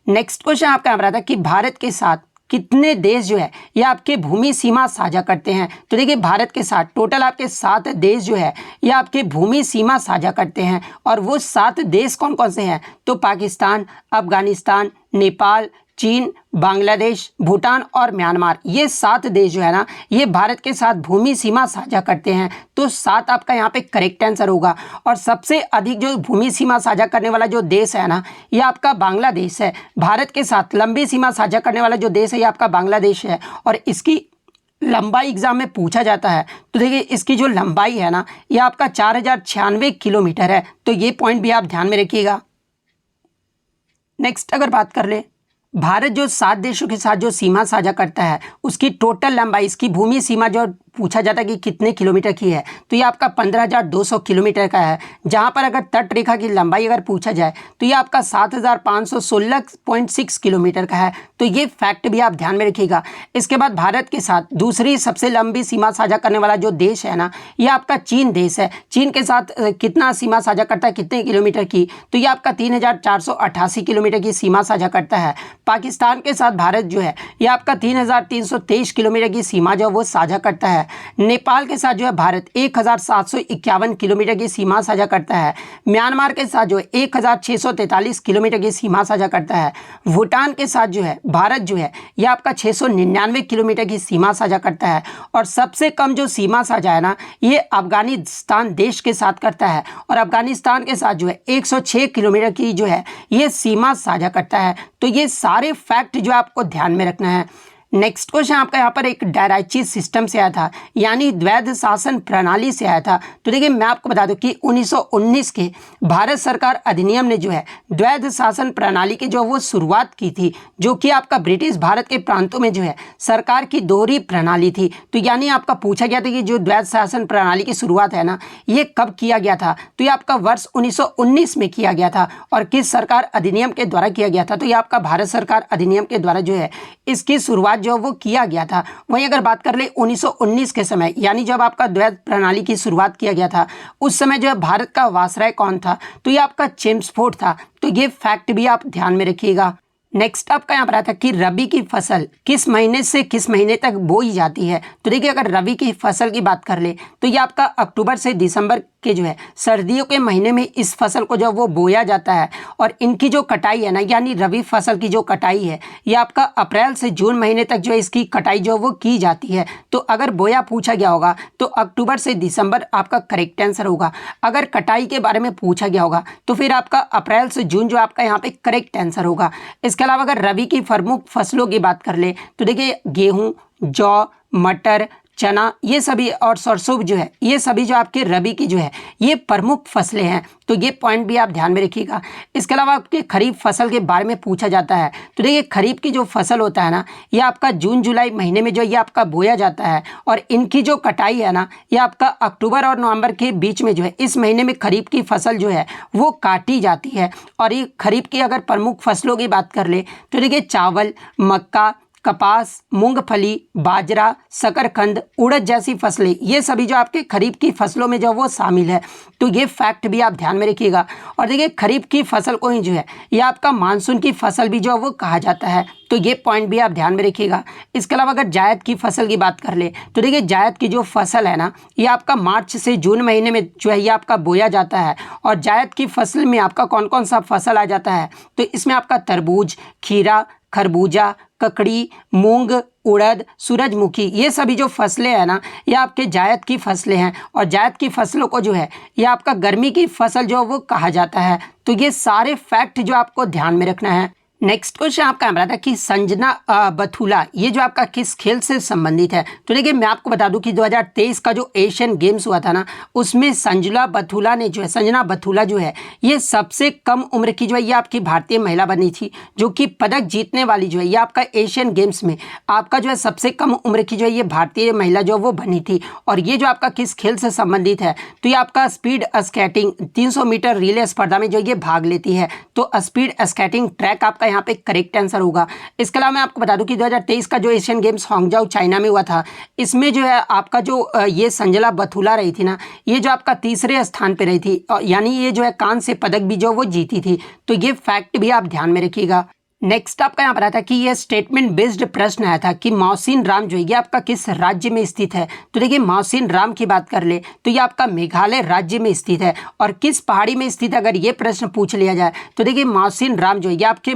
A: नेक्स्ट क्वेश्चन आपका यहाँ था कि भारत के साथ कितने देश जो है ये आपके भूमि सीमा साझा करते हैं? तो देखिए भारत के साथ टोटल आपके 7 देश जो है ये आपके भूमि सीमा साझा करते हैं। और वो 7 देश कौन कौन से हैं? तो पाकिस्तान, अफगानिस्तान, नेपाल, चीन, बांग्लादेश, भूटान और म्यांमार, ये 7 देश जो है ना ये भारत के साथ भूमि सीमा साझा करते हैं। तो 7 आपका यहाँ पे करेक्ट आंसर होगा। और सबसे अधिक जो भूमि सीमा साझा करने वाला जो देश है ना, ये आपका बांग्लादेश है। भारत के साथ लंबी सीमा साझा करने वाला जो देश है ये आपका बांग्लादेश है। और इसकी लंबाई एग्जाम में पूछा जाता है तो देखिए इसकी जो लंबाई है ना ये आपका 4096 किलोमीटर है। तो ये पॉइंट भी आप ध्यान में रखिएगा। नेक्स्ट अगर बात कर ले, भारत जो 7 देशों के साथ जो सीमा साझा करता है उसकी टोटल लंबाई, इसकी भूमि सीमा जो पूछा जाता है कि कितने किलोमीटर की है, तो ये आपका 15,200 किलोमीटर का है। जहाँ पर अगर तट रेखा की लंबाई अगर पूछा जाए तो ये आपका 7,516.6 किलोमीटर का है। तो ये फैक्ट भी आप ध्यान में रखिएगा। इसके बाद भारत के साथ दूसरी सबसे लंबी सीमा साझा करने वाला जो देश है ना, ये आपका चीन देश है। चीन के साथ कितना सीमा साझा करता है, कितने किलोमीटर की, तो ये आपका 3,488 किलोमीटर की सीमा साझा करता है। पाकिस्तान के साथ भारत जो है ये आपका 3,323 किलोमीटर की सीमा जो वो साझा करता है। नेपाल के साथ जो है भारत 1,751 किलोमीटर की सीमा साझा करता है। म्यांमार के साथ जो है 1,643 किलोमीटर की सीमा साझा करता है। भूटान के साथ जो है भारत जो है ये आपका 699 किलोमीटर की सीमा साझा करता है। और सबसे कम जो सीमा साझा है ना, ये अफगानिस्तान देश के साथ करता है, और अफगानिस्तान के साथ जो है 106 किलोमीटर की जो है ये सीमा साझा करता है। तो ये सारे फैक्ट जो आपको ध्यान में रखना है। नेक्स्ट क्वेश्चन आपका यहाँ पर एक डायरेक्ची सिस्टम से आया था, यानी द्वैध शासन प्रणाली से आया था। तो देखिए मैं आपको बता दूं कि 1919 के भारत सरकार अधिनियम ने जो है द्वैध शासन प्रणाली की जो वो शुरुआत की थी, जो कि आपका ब्रिटिश भारत के प्रांतों में जो है सरकार की दोहरी प्रणाली थी। तो यानी आपका पूछा गया था कि जो द्वैध शासन प्रणाली की शुरुआत है ना, ये कब किया गया था, तो ये आपका वर्ष 1919 में किया गया था। और किस सरकार अधिनियम के द्वारा किया गया था, तो ये आपका भारत सरकार अधिनियम के द्वारा जो है इसकी शुरुआत जो वो किया गया था। वहीं अगर बात कर ले 1919 के समय, यानी जब आपका द्वैध प्रणाली की शुरुआत किया गया था, उस समय जो है भारत का वायसराय कौन था, तो ये आपका चेम्सफोर्ड था। तो ये फैक्ट भी आप ध्यान में रखिएगा। नेक्स्ट आपका यहाँ पर आता है कि रबी की फसल किस महीने से किस महीने तक बोई जाती है। तो देखिए अगर रबी की फसल की बात कर ले तो ये आपका अक्टूबर से दिसंबर के जो है सर्दियों के महीने में इस फसल को जब वो बोया जाता है। और इनकी जो कटाई है ना, यानी रबी फसल की जो कटाई है, ये आपका अप्रैल से जून महीने तक जो है इसकी कटाई जो वो की जाती है। तो अगर बोया पूछा गया होगा तो अक्टूबर से दिसंबर आपका करेक्ट आंसर होगा। अगर कटाई के बारे में पूछा गया होगा तो फिर आपका अप्रैल से जून जो आपका यहाँ पे करेक्ट आंसर होगा। इसके अलावा अगर रबी की प्रमुख फसलों की बात कर ले तो देखिए गेहूँ, जौ, मटर, चना, ये सभी और सरसों जो है ये सभी जो आपके रबी की जो है ये प्रमुख फसलें हैं। तो ये पॉइंट भी आप ध्यान में रखिएगा। इसके अलावा आपके खरीफ फसल के बारे में पूछा जाता है। तो देखिए खरीफ की जो फसल होता है ना, ये आपका जून जुलाई महीने में जो ये आपका बोया जाता है, और इनकी जो कटाई है ना, ये आपका अक्टूबर और नवंबर के बीच में जो है इस महीने में खरीफ की फसल जो है वो काटी जाती है। और ये खरीफ की अगर प्रमुख फसलों की बात कर ले तो देखिए चावल, मक्का, कपास, मूंगफली, बाजरा, शकरकंद, उड़द जैसी फसलें, ये सभी जो आपके खरीफ की फसलों में जो वो शामिल है। तो ये फैक्ट भी आप ध्यान में रखिएगा। और देखिए खरीफ की फसल को ही जो है ये आपका मानसून की फसल भी जो वो कहा जाता है। तो ये पॉइंट भी आप ध्यान में रखिएगा। इसके अलावा अगर जायद की फसल की बात कर ले तो देखिए जायद की जो फसल है ना, ये आपका मार्च से जून महीने में जो है ये आपका बोया जाता है। और जायद की फसल में आपका कौन कौन सा फसल आ जाता है, तो इसमें आपका तरबूज, खीरा, खरबूजा, ककड़ी, मूंग, उड़द, सूरजमुखी, ये सभी जो फसलें हैं ना, ये आपके जायद की फसलें हैं। और जायद की फसलों को जो है ये आपका गर्मी की फसल जो वो कहा जाता है। तो ये सारे फैक्ट जो आपको ध्यान में रखना है। नेक्स्ट क्वेश्चन आपका हमारा था कि संजना बथुला ये जो आपका किस खेल से संबंधित है। तो देखिए मैं आपको बता दूं कि 2023 का जो एशियन गेम्स हुआ था ना, उसमें संजना बथुला जो है ये सबसे कम उम्र की जो है ये आपकी भारतीय महिला बनी थी, जो कि पदक जीतने वाली जो है ये आपका एशियन गेम्स में आपका जो है सबसे कम उम्र की जो है ये भारतीय महिला जो वो बनी थी। और ये जो आपका किस खेल से संबंधित है, तो ये आपका स्पीड स्केटिंग 300 मीटर रिले स्पर्धा में जो ये भाग लेती है। तो स्पीड स्केटिंग ट्रैक आपका यहाँ पे करेक्ट आंसर होगा। इसके अलावा मैं आपको बता दूं कि 2023 का जो एशियन गेम्स हांगझाऊ चाइना में हुआ था, इसमें जो है आपका जो ये संजना बथुला रही थी ना, ये जो आपका तीसरे स्थान पे रही थी, यानी ये जो है कांस्य पदक भी जो वो जीती थी। तो ये फैक्ट भी आप ध्यान में रखिएगा। नेक्स्ट आपका यहाँ पर आता है कि ये स्टेटमेंट बेस्ड प्रश्न आया था कि मौसिन राम जो है ये आपका किस राज्य में स्थित है। तो देखिए मौसिन राम की बात कर ले तो ये आपका मेघालय राज्य में स्थित है। और किस पहाड़ी में स्थित है, अगर ये प्रश्न पूछ लिया जाए तो देखिए मौसिन राम जो है ये आपके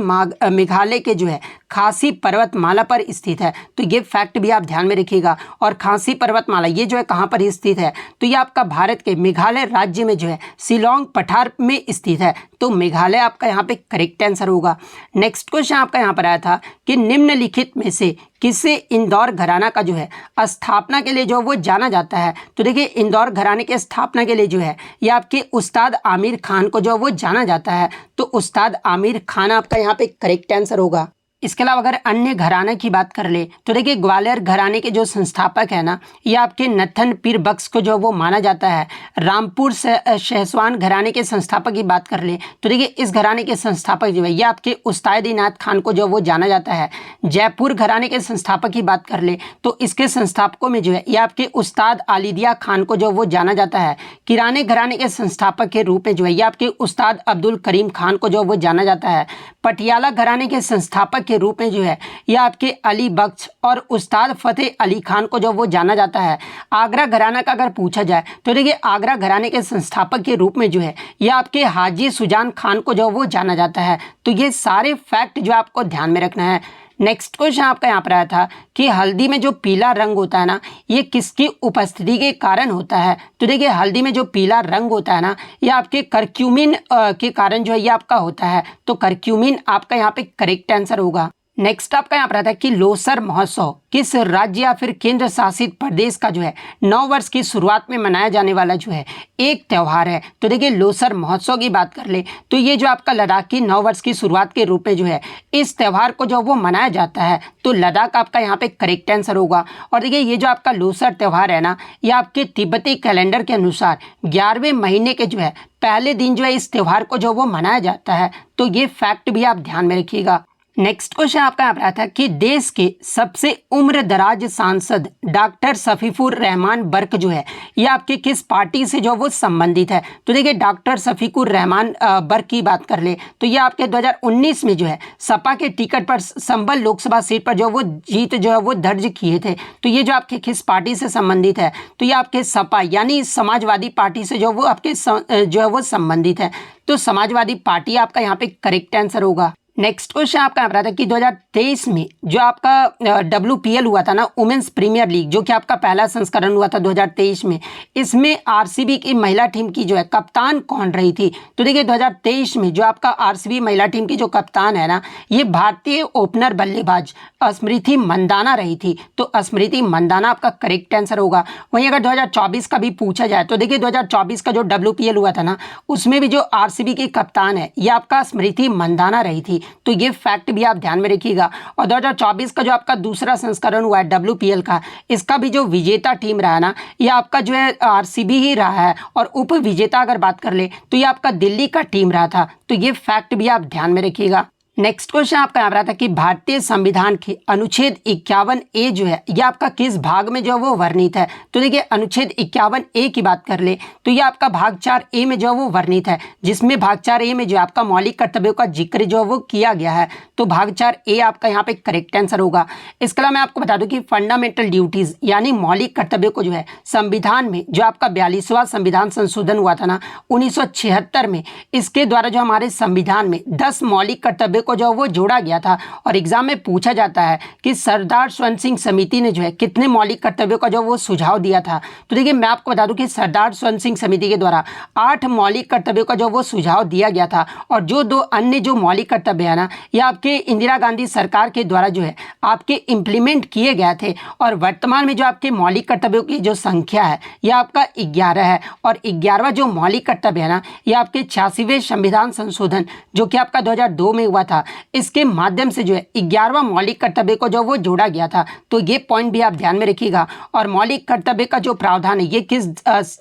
A: मेघालय के जो है खासी पर्वतमाला पर स्थित है। तो ये फैक्ट भी आप ध्यान में रखिएगा। और खासी पर्वतमाला ये जो है कहाँ पर स्थित है, तो ये आपका भारत के मेघालय राज्य में जो है शिलोंग पठार में स्थित है। तो मेघालय आपका यहाँ पे करेक्ट आंसर होगा। नेक्स्ट क्वेश्चन आपका यहाँ पर आया था कि निम्नलिखित में से किसे इंदौर घराना का जो है स्थापना के लिए जो वो जाना जाता है। तो देखिए इंदौर घराने के स्थापना के लिए जो है ये आपके उस्ताद आमिर खान को जो वो जाना जाता है। तो उस्ताद आमिर खान आपका यहाँ पे करेक्ट आंसर होगा। इसके अलावा अगर अन्य घराने की बात कर ले तो देखिए ग्वालियर घराने के जो संस्थापक है ना, ये आपके नथन पीर बख्श को जो वो माना जाता है। रामपुर शहसवान घराने के संस्थापक की बात कर ले तो देखिए इस घराने के संस्थापक जो है ये आपके उस्ताद इनायत खान को जो वो जाना जाता है। जयपुर घराने के संस्थापक की बात कर ले तो इसके संस्थापकों में जो है ये आपके उस्ताद आलिदिया खान को जो वो जाना जाता है। किराने घराने के संस्थापक के रूप में जो है ये आपके उस्ताद अब्दुल करीम खान को जो वो जाना जाता है। पटियाला घराने के संस्थापक के रूप में जो है यह आपके अली बख्श और उस्ताद फतेह अली खान को जो वो जाना जाता है। आगरा घराना का अगर पूछा जाए तो देखिए आगरा घराने के संस्थापक के रूप में जो है यह आपके हाजी सुजान खान को जो वो जाना जाता है। तो ये सारे फैक्ट जो आपको ध्यान में रखना है। नेक्स्ट क्वेश्चन आपका यहाँ पर आया था कि हल्दी में जो पीला रंग होता है ना, ये किसकी उपस्थिति के कारण होता है। तो देखिए हल्दी में जो पीला रंग होता है ना, ये आपके करक्यूमिन के कारण जो है ये आपका होता है। तो करक्यूमिन आपका यहाँ पे करेक्ट आंसर होगा। नेक्स्ट आपका यहाँ पर आता है कि लोसर महोत्सव किस राज्य या फिर केंद्र शासित प्रदेश का जो है नव वर्ष की शुरुआत में मनाया जाने वाला जो है एक त्यौहार है। तो देखिए लोसर महोत्सव की बात कर ले तो ये जो आपका लद्दाख की नव वर्ष की शुरुआत के रूप में जो है इस त्यौहार को जो वो मनाया जाता है। तो लद्दाख आपका यहाँ पे करेक्ट आंसर होगा। और देखिए ये जो आपका लोसर त्यौहार है ना, ये आपके तिब्बती कैलेंडर के अनुसार 11वें महीने के जो है पहले दिन जो है इस त्यौहार को जो वो मनाया जाता है। तो ये फैक्ट भी आप ध्यान में रखिएगा। नेक्स्ट क्वेश्चन आपका यहाँ पर आता है कि देश के सबसे उम्र दराज सांसद डॉक्टर शफीकुर रहमान बर्क जो है ये आपके किस पार्टी से जो वो संबंधित है। तो देखिए डॉक्टर शफीकुर रहमान बर्क की बात कर ले तो ये आपके 2019 में जो है सपा के टिकट पर संभल लोकसभा सीट पर जो वो जीत जो है वो दर्ज किए थे। तो ये जो आपके किस पार्टी से संबंधित है, तो ये आपके सपा यानी समाजवादी पार्टी से जो वो आपके जो है वो संबंधित है। तो समाजवादी पार्टी आपका यहाँ पे करेक्ट आंसर होगा। नेक्स्ट क्वेश्चन आपका यहाँ पर आता है कि 2023 में जो आपका WPL हुआ था ना, वुमेन्स प्रीमियर लीग, जो कि आपका पहला संस्करण हुआ था 2023 में, इसमें RCB की महिला टीम की जो है कप्तान कौन रही थी। तो देखिए 2023 में जो आपका RCB महिला टीम की जो कप्तान है ना, ये भारतीय ओपनर बल्लेबाज स्मृति मंदाना रही थी। तो स्मृति मंदाना आपका करेक्ट आंसर होगा। वहीं अगर 2024 का भी पूछा जाए तो देखिए 2024 का जो WPL हुआ था ना, उसमें भी जो RCB की कप्तान है ये आपका स्मृति मंदाना रही थी। तो ये फैक्ट भी आप ध्यान में रखिएगा। और 2024 का जो आपका दूसरा संस्करण हुआ है WPL का, इसका भी जो विजेता टीम रहा ना, ये आपका जो है RCB ही रहा है। और उप विजेता अगर बात कर ले तो ये आपका दिल्ली का टीम रहा था। तो ये फैक्ट भी आप ध्यान में रखिएगा। नेक्स्ट क्वेश्चन आपका यहाँ पर आता है कि भारतीय संविधान के अनुच्छेद 51A जो है ये आपका किस भाग में जो है वो वर्णित है। तो देखिए अनुच्छेद 51A की बात कर ले तो ये आपका भाग 4A में जो है वो वर्णित है, जिसमें भाग 4A में जो आपका मौलिक कर्तव्यों का जिक्र जो है वो किया गया है। तो भाग 4A आपका यहाँ पे करेक्ट आंसर होगा। इसके अलावा मैं आपको बता दूं कि फंडामेंटल ड्यूटीज यानी मौलिक कर्तव्यों को जो है संविधान में जो आपका 42वां संविधान संशोधन हुआ था ना 1976 में, इसके द्वारा जो हमारे संविधान में 10 मौलिक कर्तव्य को जो वो जोड़ा गया था। और एग्जाम में पूछा जाता है कि सरदार स्वर्ण सिंह समिति ने जो है कितने मौलिक कर्तव्यों का जो वो सुझाव दिया था। तो देखिए मैं आपको बता दूं कि सरदार स्वर्ण सिंह समिति के द्वारा 8 मौलिक कर्तव्यों का जो वो सुझाव दिया गया था। और जो 2 अन्य जो मौलिक कर्तव्य है ना, ये आपके इंदिरा गांधी सरकार के द्वारा जो है आपके इम्प्लीमेंट किए गए थे। और वर्तमान में जो आपके मौलिक कर्तव्यों की जो संख्या है ये आपका 11 है। और 11वां जो मौलिक कर्तव्य है ना, ये आपके 86वें संविधान संशोधन जो कि आपका 2002 में हुआ था, इसके माध्यम से जो है 11वां मौलिक कर्तव्य को जो वो जोड़ा गया था। तो ये पॉइंट भी आप ध्यान में रखिएगा। और मौलिक कर्तव्य का जो प्रावधान है ये किस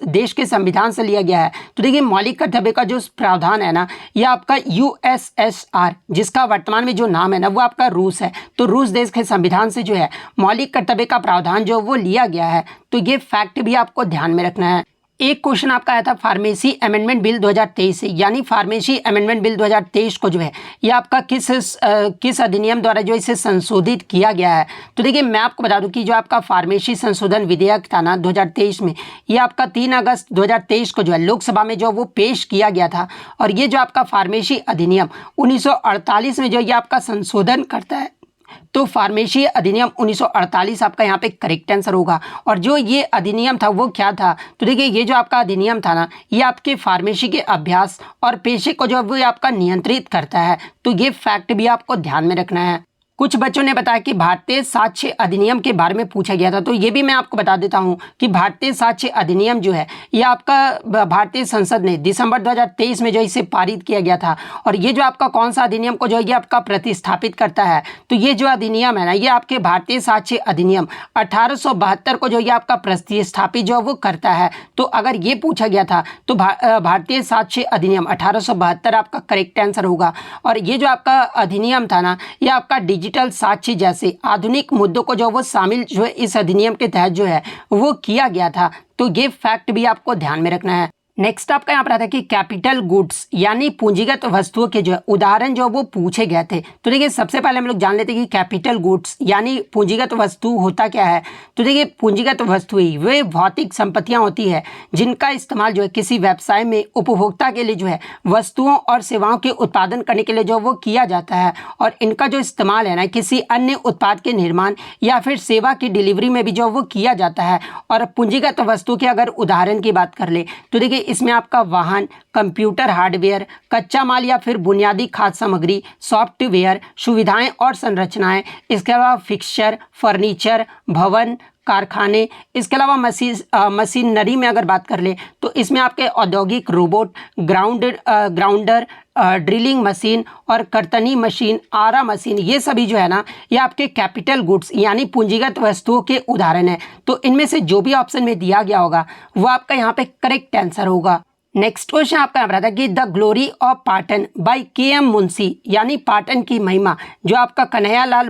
A: देश के संविधान से लिया गया है। तो देखिए मौलिक कर्तव्य का जो प्रावधान है ना, ये आपका USSR, जिसका वर्तमान में जो नाम है ना वो आपका रूस है। तो रूस देश के संविधान से जो है मौलिक कर्तव्य का प्रावधान जो वो लिया गया है। तो ये फैक्ट भी आपको ध्यान में रखना है। एक क्वेश्चन आपका आया था फार्मेसी अमेंडमेंट बिल 2023 से, यानी फार्मेसी अमेंडमेंट बिल 2023 को जो है ये आपका किस अधिनियम द्वारा जो इसे संशोधित किया गया है। तो देखिए मैं आपको बता दूं कि जो आपका फार्मेसी संशोधन विधेयक था ना 2023 में, ये आपका 3 अगस्त 2023 को जो है लोकसभा में जो वो पेश किया गया था। और ये जो आपका फार्मेसी अधिनियम 1948 में जो ये आपका संशोधन करता है। तो फार्मेसी अधिनियम 1948 आपका यहाँ पे करेक्ट आंसर होगा। और जो ये अधिनियम था वो क्या था। तो देखिए ये जो आपका अधिनियम था ना, ये आपके फार्मेसी के अभ्यास और पेशे को जो वो आपका नियंत्रित करता है। तो ये फैक्ट भी आपको ध्यान में रखना है। कुछ बच्चों ने बताया कि भारतीय साक्ष्य अधिनियम के बारे में पूछा गया था, तो ये भी मैं आपको बता देता हूँ कि भारतीय साक्ष्य अधिनियम जो है ये आपका भारतीय संसद ने दिसंबर 2023 में जो इसे पारित किया गया था। और ये जो आपका कौन सा अधिनियम को जो है ये आपका प्रतिस्थापित करता है, तो ये जो अधिनियम है ना ये आपके भारतीय साक्ष्य अधिनियम 1872 को जो ये आपका प्रतिस्थापित जो वो करता है। तो अगर ये पूछा गया था तो भारतीय साक्ष्य अधिनियम 1872 आपका करेक्ट आंसर होगा। और ये जो आपका अधिनियम था ना ये आपका डिजिटल साक्ष्य जैसे आधुनिक मुद्दों को जो वो शामिल जो है इस अधिनियम के तहत जो है वो किया गया था। तो ये फैक्ट भी आपको ध्यान में रखना है। नेक्स्ट आपका यहाँ पर आता है कि कैपिटल गुड्स यानी पूंजीगत वस्तुओं के जो है उदाहरण जो वो पूछे गए थे। तो देखिए सबसे पहले हम लोग जान लेते हैं कि कैपिटल गुड्स यानी पूंजीगत वस्तु होता क्या है। तो देखिए पूंजीगत वस्तुएं वे भौतिक संपत्तियां होती है जिनका इस्तेमाल जो है किसी व्यवसाय में उपभोक्ता के लिए जो है वस्तुओं और सेवाओं के उत्पादन करने के लिए जो वो किया जाता है। और इनका जो इस्तेमाल है ना किसी अन्य उत्पाद के निर्माण या फिर सेवा की डिलीवरी में भी जो वो किया जाता है। और पूंजीगत वस्तु के अगर उदाहरण की बात कर ले तो देखिए इसमें आपका वाहन, कंप्यूटर हार्डवेयर, कच्चा माल या फिर बुनियादी खाद्य सामग्री, सॉफ्टवेयर, सुविधाएं और संरचनाएं, इसके अलावा फिक्सचर, फर्नीचर, भवन, कारखाने, इसके अलावा मशीनरी में अगर बात कर ले तो इसमें आपके औद्योगिक रोबोट, ग्राउंडर, ड्रिलिंग मशीन और कर्तनी मशीन, आरा मशीन, ये सभी जो है ना ये आपके कैपिटल गुड्स यानी पूंजीगत वस्तुओं के उदाहरण है। तो इनमें से जो भी ऑप्शन में दिया गया होगा वो आपका यहाँ पे करेक्ट आंसर होगा। नेक्स्ट क्वेश्चन आपका यहाँ पर आता है कि the glory of Patan by K M. Munshi यानी पाटन की महिमा जो आपका कन्हैयालाल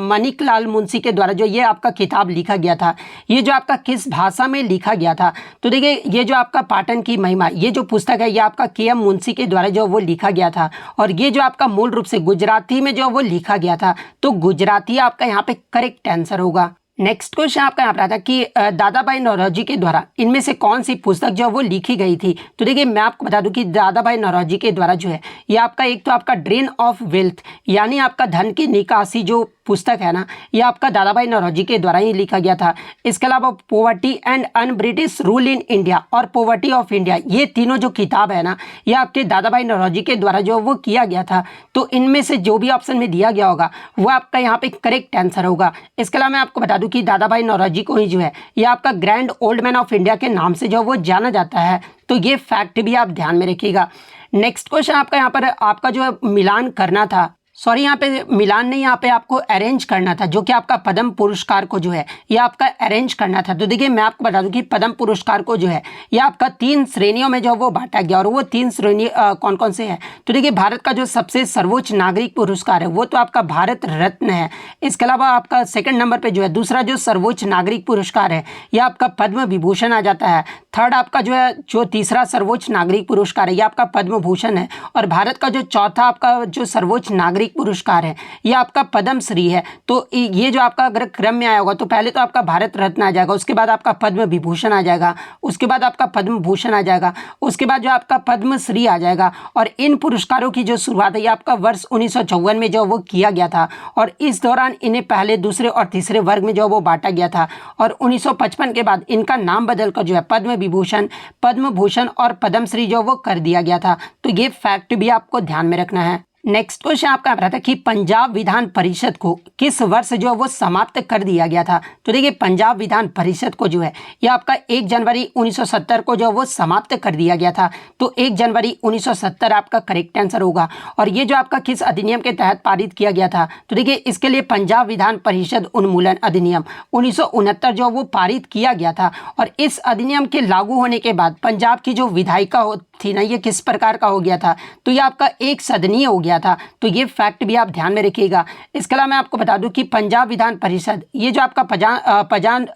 A: माणिकलाल मुंशी के द्वारा जो ये आपका किताब लिखा गया था ये जो आपका किस भाषा में लिखा गया था। तो देखिए ये जो आपका पाटन की महिमा ये जो पुस्तक है ये आपका के.एम. मुंशी के द्वारा जो वो लिखा गया था। और ये जो आपका मूल रूप से गुजराती में जो वो लिखा गया था। तो गुजराती आपका यहाँ पे करेक्ट आंसर होगा। नेक्स्ट क्वेश्चन आपका यहाँ पर आता है कि दादा भाई नौरोजी के द्वारा इनमें से कौन सी पुस्तक जो वो लिखी गई थी। तो देखिए मैं आपको बता दूं कि दादा भाई नौरोजी के द्वारा जो है ये आपका एक तो आपका ड्रेन ऑफ वेल्थ यानी आपका धन की निकासी जो पुस्तक है ना ये आपका दादा भाई नौरोजी के द्वारा ही लिखा गया था। इसके अलावा poverty and un British rule in India और पॉवर्टी ऑफ इंडिया ये तीनों जो किताब है ना ये आपके दादा भाई नौरोजी के द्वारा जो वो किया गया था। तो इनमें से जो भी ऑप्शन में दिया गया होगा वो आपका यहाँ पे करेक्ट आंसर होगा। इसके अलावा मैं आपको बता दूं कि दादा भाई नौरोजी को ही जो है ये आपका grand old man of India के नाम से जो वो जाना जाता है। तो ये फैक्ट भी आप ध्यान में रखिएगा। नेक्स्ट क्वेश्चन आपका यहाँ पर आपका जो है मिलान करना था, सॉरी यहाँ पे मिलान नहीं, यहाँ पे आपको अरेंज करना था जो कि आपका पद्म पुरस्कार को जो है ये आपका अरेंज करना था। तो देखिए मैं आपको बता दूं कि पद्म पुरस्कार को जो है ये आपका 3 श्रेणियों में जो वो बांटा गया। और वो 3 श्रेणी कौन कौन से हैं। तो देखिए भारत का जो सबसे सर्वोच्च नागरिक पुरस्कार है वो तो आपका भारत रत्न है। इसके अलावा आपका सेकंड नंबर पे जो है दूसरा जो सर्वोच्च नागरिक पुरस्कार है ये आपका पद्म विभूषण आ जाता है। थर्ड आपका जो है जो तीसरा सर्वोच्च नागरिक पुरस्कार है ये आपका पद्म भूषण है। और भारत का जो चौथा आपका जो सर्वोच्च नागरिक पुरस्कार है ये आपका पद्मश्री है। तो ये जो आपका अगर क्रम में आया होगा तो पहले तो आपका भारत रत्न आ जाएगा, उसके बाद आपका पद्म विभूषण आ जाएगा, उसके बाद आपका पद्म भूषण आ जाएगा, उसके बाद जो आपका पद्मश्री आ जाएगा। और इन पुरस्कारों की जो शुरुआत है ये आपका वर्ष 1954 में जो वो किया गया था। और इस दौरान इन्हें पहले, दूसरे और तीसरे वर्ग में जो वो बांटा गया था। और 1955 के बाद इनका नाम बदलकर जो है पद्म विभूषण, पद्म भूषण और पद्मश्री जो वो कर दिया गया था। तो ये फैक्ट भी आपको ध्यान में रखना है। नेक्स्ट क्वेश्चन आपका रहा था कि पंजाब विधान परिषद को किस वर्ष जो वो समाप्त कर दिया गया था। तो देखिए पंजाब विधान परिषद को जो है ये आपका 1 जनवरी 1970 को जो वो समाप्त कर दिया गया था। तो 1 जनवरी 1970 आपका करेक्ट आंसर होगा। और ये जो आपका किस अधिनियम के तहत पारित किया गया था। तो देखिए इसके लिए पंजाब विधान परिषद उन्मूलन अधिनियम 1969 जो वो पारित किया गया था। और इस अधिनियम के लागू होने के बाद पंजाब की जो विधायिका थी ना ये किस प्रकार का हो गया था। तो ये आपका एक सदनीय हो गया था। तो ये फैक्ट भी आप ध्यान में रखिएगा। इसके अलावा मैं आपको बता दूं कि पंजाब विधान परिषद ये जो आपका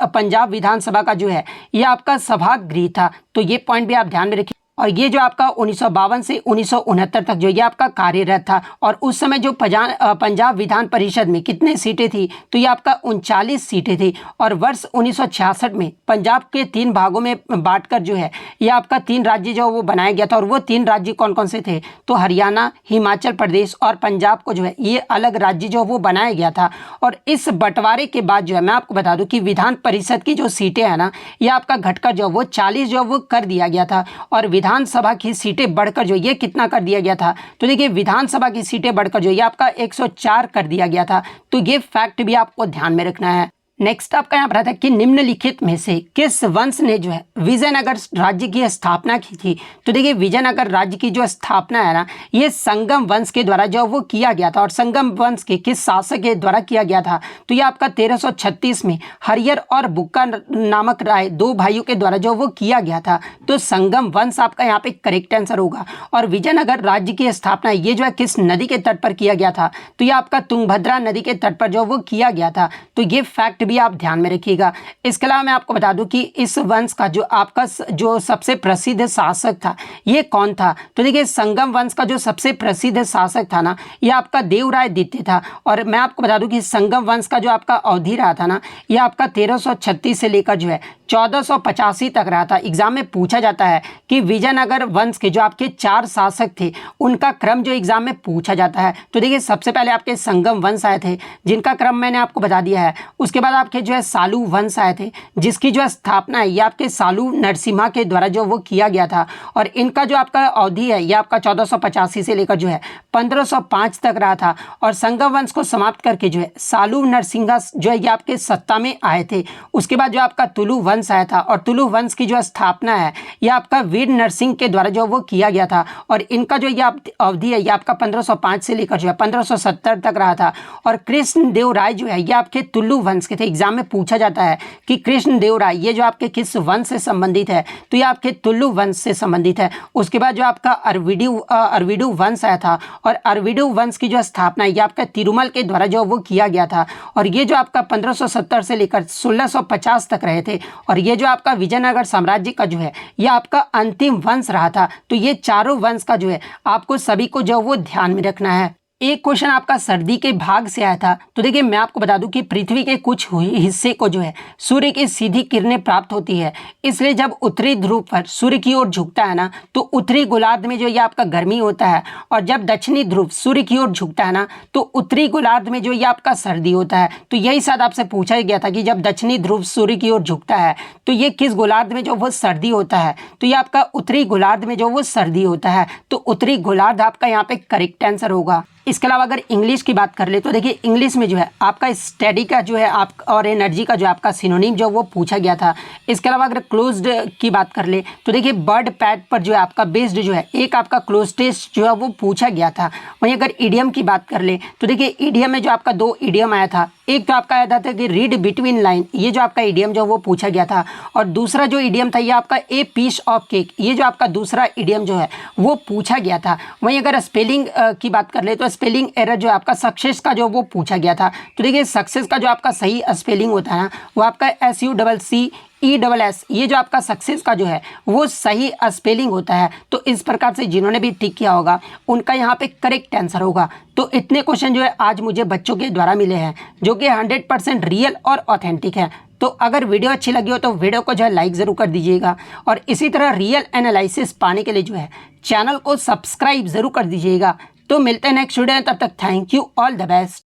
A: पंजाब विधानसभा का जो है ये आपका सभागृह था। तो ये पॉइंट भी आप ध्यान में रखिए। और ये जो आपका 1952 से 1969 तक जो ये आपका कार्यरत था। और उस समय जो पंजाब विधान परिषद में कितने सीटें थी। तो ये आपका 39 सीटें थी। और वर्ष 1966 में पंजाब के 3 भागों में बांटकर जो है ये आपका 3 राज्य जो वो बनाया गया था। और वो 3 राज्य कौन कौन से थे। तो हरियाणा, हिमाचल प्रदेश और पंजाब को जो है ये अलग राज्य जो वो बनाया गया था। और इस बंटवारे के बाद जो है मैं आपको बता दूं कि विधान परिषद की जो सीटें हैं ना ये आपका घटकर जो वो 40 जो वो कर दिया गया था। और विधानसभा की सीटें बढ़कर जो ये कितना कर दिया गया था, तो देखिए विधानसभा की सीटें बढ़कर जो ये आपका 104 कर दिया गया था। तो ये फैक्ट भी आपको ध्यान में रखना है। नेक्स्ट आपका यहाँ पर आता है कि निम्नलिखित में से किस वंश ने जो है विजयनगर राज्य की स्थापना की थी। तो देखिए विजयनगर राज्य की जो स्थापना है ना, ये संगम वंश के द्वारा जो वो किया गया था। और संगम वंश के किस शासक के द्वारा किया गया था, तो ये आपका 1336 में हरियर और बुक्का नामक राय दो भाइयों के द्वारा जो वो किया गया था। तो संगम वंश आपका यहाँ पे करेक्ट आंसर होगा। और विजयनगर राज्य की स्थापना ये जो है किस नदी के तट पर किया गया था, तो ये आपका तुंगभद्रा नदी के तट पर जो वो किया गया था। तो ये फैक्ट भी आप ध्यान में रखिएगा। इसके अलावा मैं आपको बता दूं कि इस वंश का जो आपका जो सबसे प्रसिद्ध शासक था ये कौन था। तो देखिए संगम वंश का जो सबसे प्रसिद्ध शासक था ना, ये आपका देवराय द्वितीय था। और मैं आपको बता दूं कि संगम वंश का जो आपका अवधि रहा था ना, ये आपका 1336 से लेकर जो है 1485 तक रहा था। एग्जाम में पूछा जाता है कि विजयनगर वंश के जो आपके 4 शासक थे उनका क्रम जो एग्जाम में पूछा जाता है। तो देखिए सबसे पहले आपके संगम वंश आए थे, जिनका क्रम मैंने आपको बता दिया है। उसके बाद आपके जो है सालू वंश आए थे, जिसकी जो स्थापना है ये आपके सालू नरसिम्हा के द्वारा जो वो किया गया था। और इनका जो आपका अवधि है ये आपका 1485 से लेकर जो है 1505 तक रहा था। और संगम वंश को समाप्त करके जो है सालू नरसिंहा जो है ये आपके सत्ता में आए थे। उसके बाद जो आपका तुलु वंश आया था, और तुलु वंश की जो स्थापना है ये आपका वीर नरसिंह के द्वारा जो वो किया गया था। और इनका जो ये अवधि है ये आपका 1505 से लेकर जो है 1570 तक रहा था। और कृष्णदेव राय जो है ये आपके तुलु वंश के थे। एग्जाम में पूछा जाता है कि कृष्णदेव राय ये जो आपके किस वंश से संबंधित है, तो ये आपके तुलु वंश से संबंधित है। उसके बाद जो आपका अरविडु वंश आया था, और अरविडु वंश की जो स्थापना है ये आपका तिरुमल के द्वारा जो वो किया गया था। और ये जो आपका 1570 से लेकर 1650 तक रहे थे। और ये जो आपका विजयनगर साम्राज्य का जो है ये आपका अंतिम वंश रहा था। तो ये चारों वंश का जो है आपको सभी को जो वो ध्यान में रखना है। एक क्वेश्चन आपका सर्दी के भाग से आया था। तो देखिए मैं आपको बता दूं कि पृथ्वी के कुछ हिस्से को जो है सूर्य की सीधी किरणें प्राप्त होती है, इसलिए जब उत्तरी ध्रुव पर सूर्य की ओर झुकता है ना, तो उत्तरी गोलार्ध में जो ये आपका गर्मी होता है। और जब दक्षिणी ध्रुव सूर्य की ओर झुकता है ना, तो उत्तरी गोलार्ध में जो ये आपका सर्दी होता है। तो यही शायद आपसे पूछा गया था कि जब दक्षिणी ध्रुव सूर्य की ओर झुकता है तो ये किस गोलार्ध में जो वो सर्दी होता है, तो ये आपका उत्तरी गोलार्ध में जो वो सर्दी होता है। तो उत्तरी गोलार्ध आपका यहाँ पे करेक्ट आंसर होगा। इसके अलावा अगर इंग्लिश की बात कर ले तो देखिए इंग्लिश में जो है आपका स्टडी का जो है आप और एनर्जी का जो आपका सिनोनिम जो वो पूछा गया था। इसके अलावा अगर क्लोज्ड की बात कर ले तो देखिए बर्ड पैट पर जो है आपका बेस्ड जो है एक आपका क्लोज टेस्ट जो है वो पूछा गया था। वहीं अगर ईडियम की बात कर ले तो देखिए ईडियम में जो आपका 2 ईडियम आया था। एक तो आपका आया था कि रीड बिटवीन लाइन, ये जो आपका ईडियम जो वो पूछा गया था। और दूसरा जो ईडियम था ये आपका ए पीस ऑफ केक, ये जो आपका दूसरा ईडियम जो है वो पूछा गया था। वहीं अगर स्पेलिंग की बात कर ले तो स्पेलिंग एरर जो आपका सक्सेस का जो वो पूछा गया था। तो देखिए सक्सेस का जो आपका सही स्पेलिंग होता है ना, वो आपका SUCCESS, ये जो आपका सक्सेस का जो है वो सही स्पेलिंग होता है। तो इस प्रकार से जिन्होंने भी टिक किया होगा उनका यहाँ पे करेक्ट आंसर होगा। तो इतने क्वेश्चन जो है आज मुझे बच्चों के द्वारा मिले हैं जो कि 100% रियल और ऑथेंटिक है। तो अगर वीडियो अच्छी लगी हो तो वीडियो को जो है लाइक ज़रूर कर दीजिएगा। और इसी तरह रियल एनालिसिस पाने के लिए जो है चैनल को सब्सक्राइब ज़रूर कर दीजिएगा। तो मिलते हैं नेक्स्ट वीडियो में, तब तक thank you, all the best.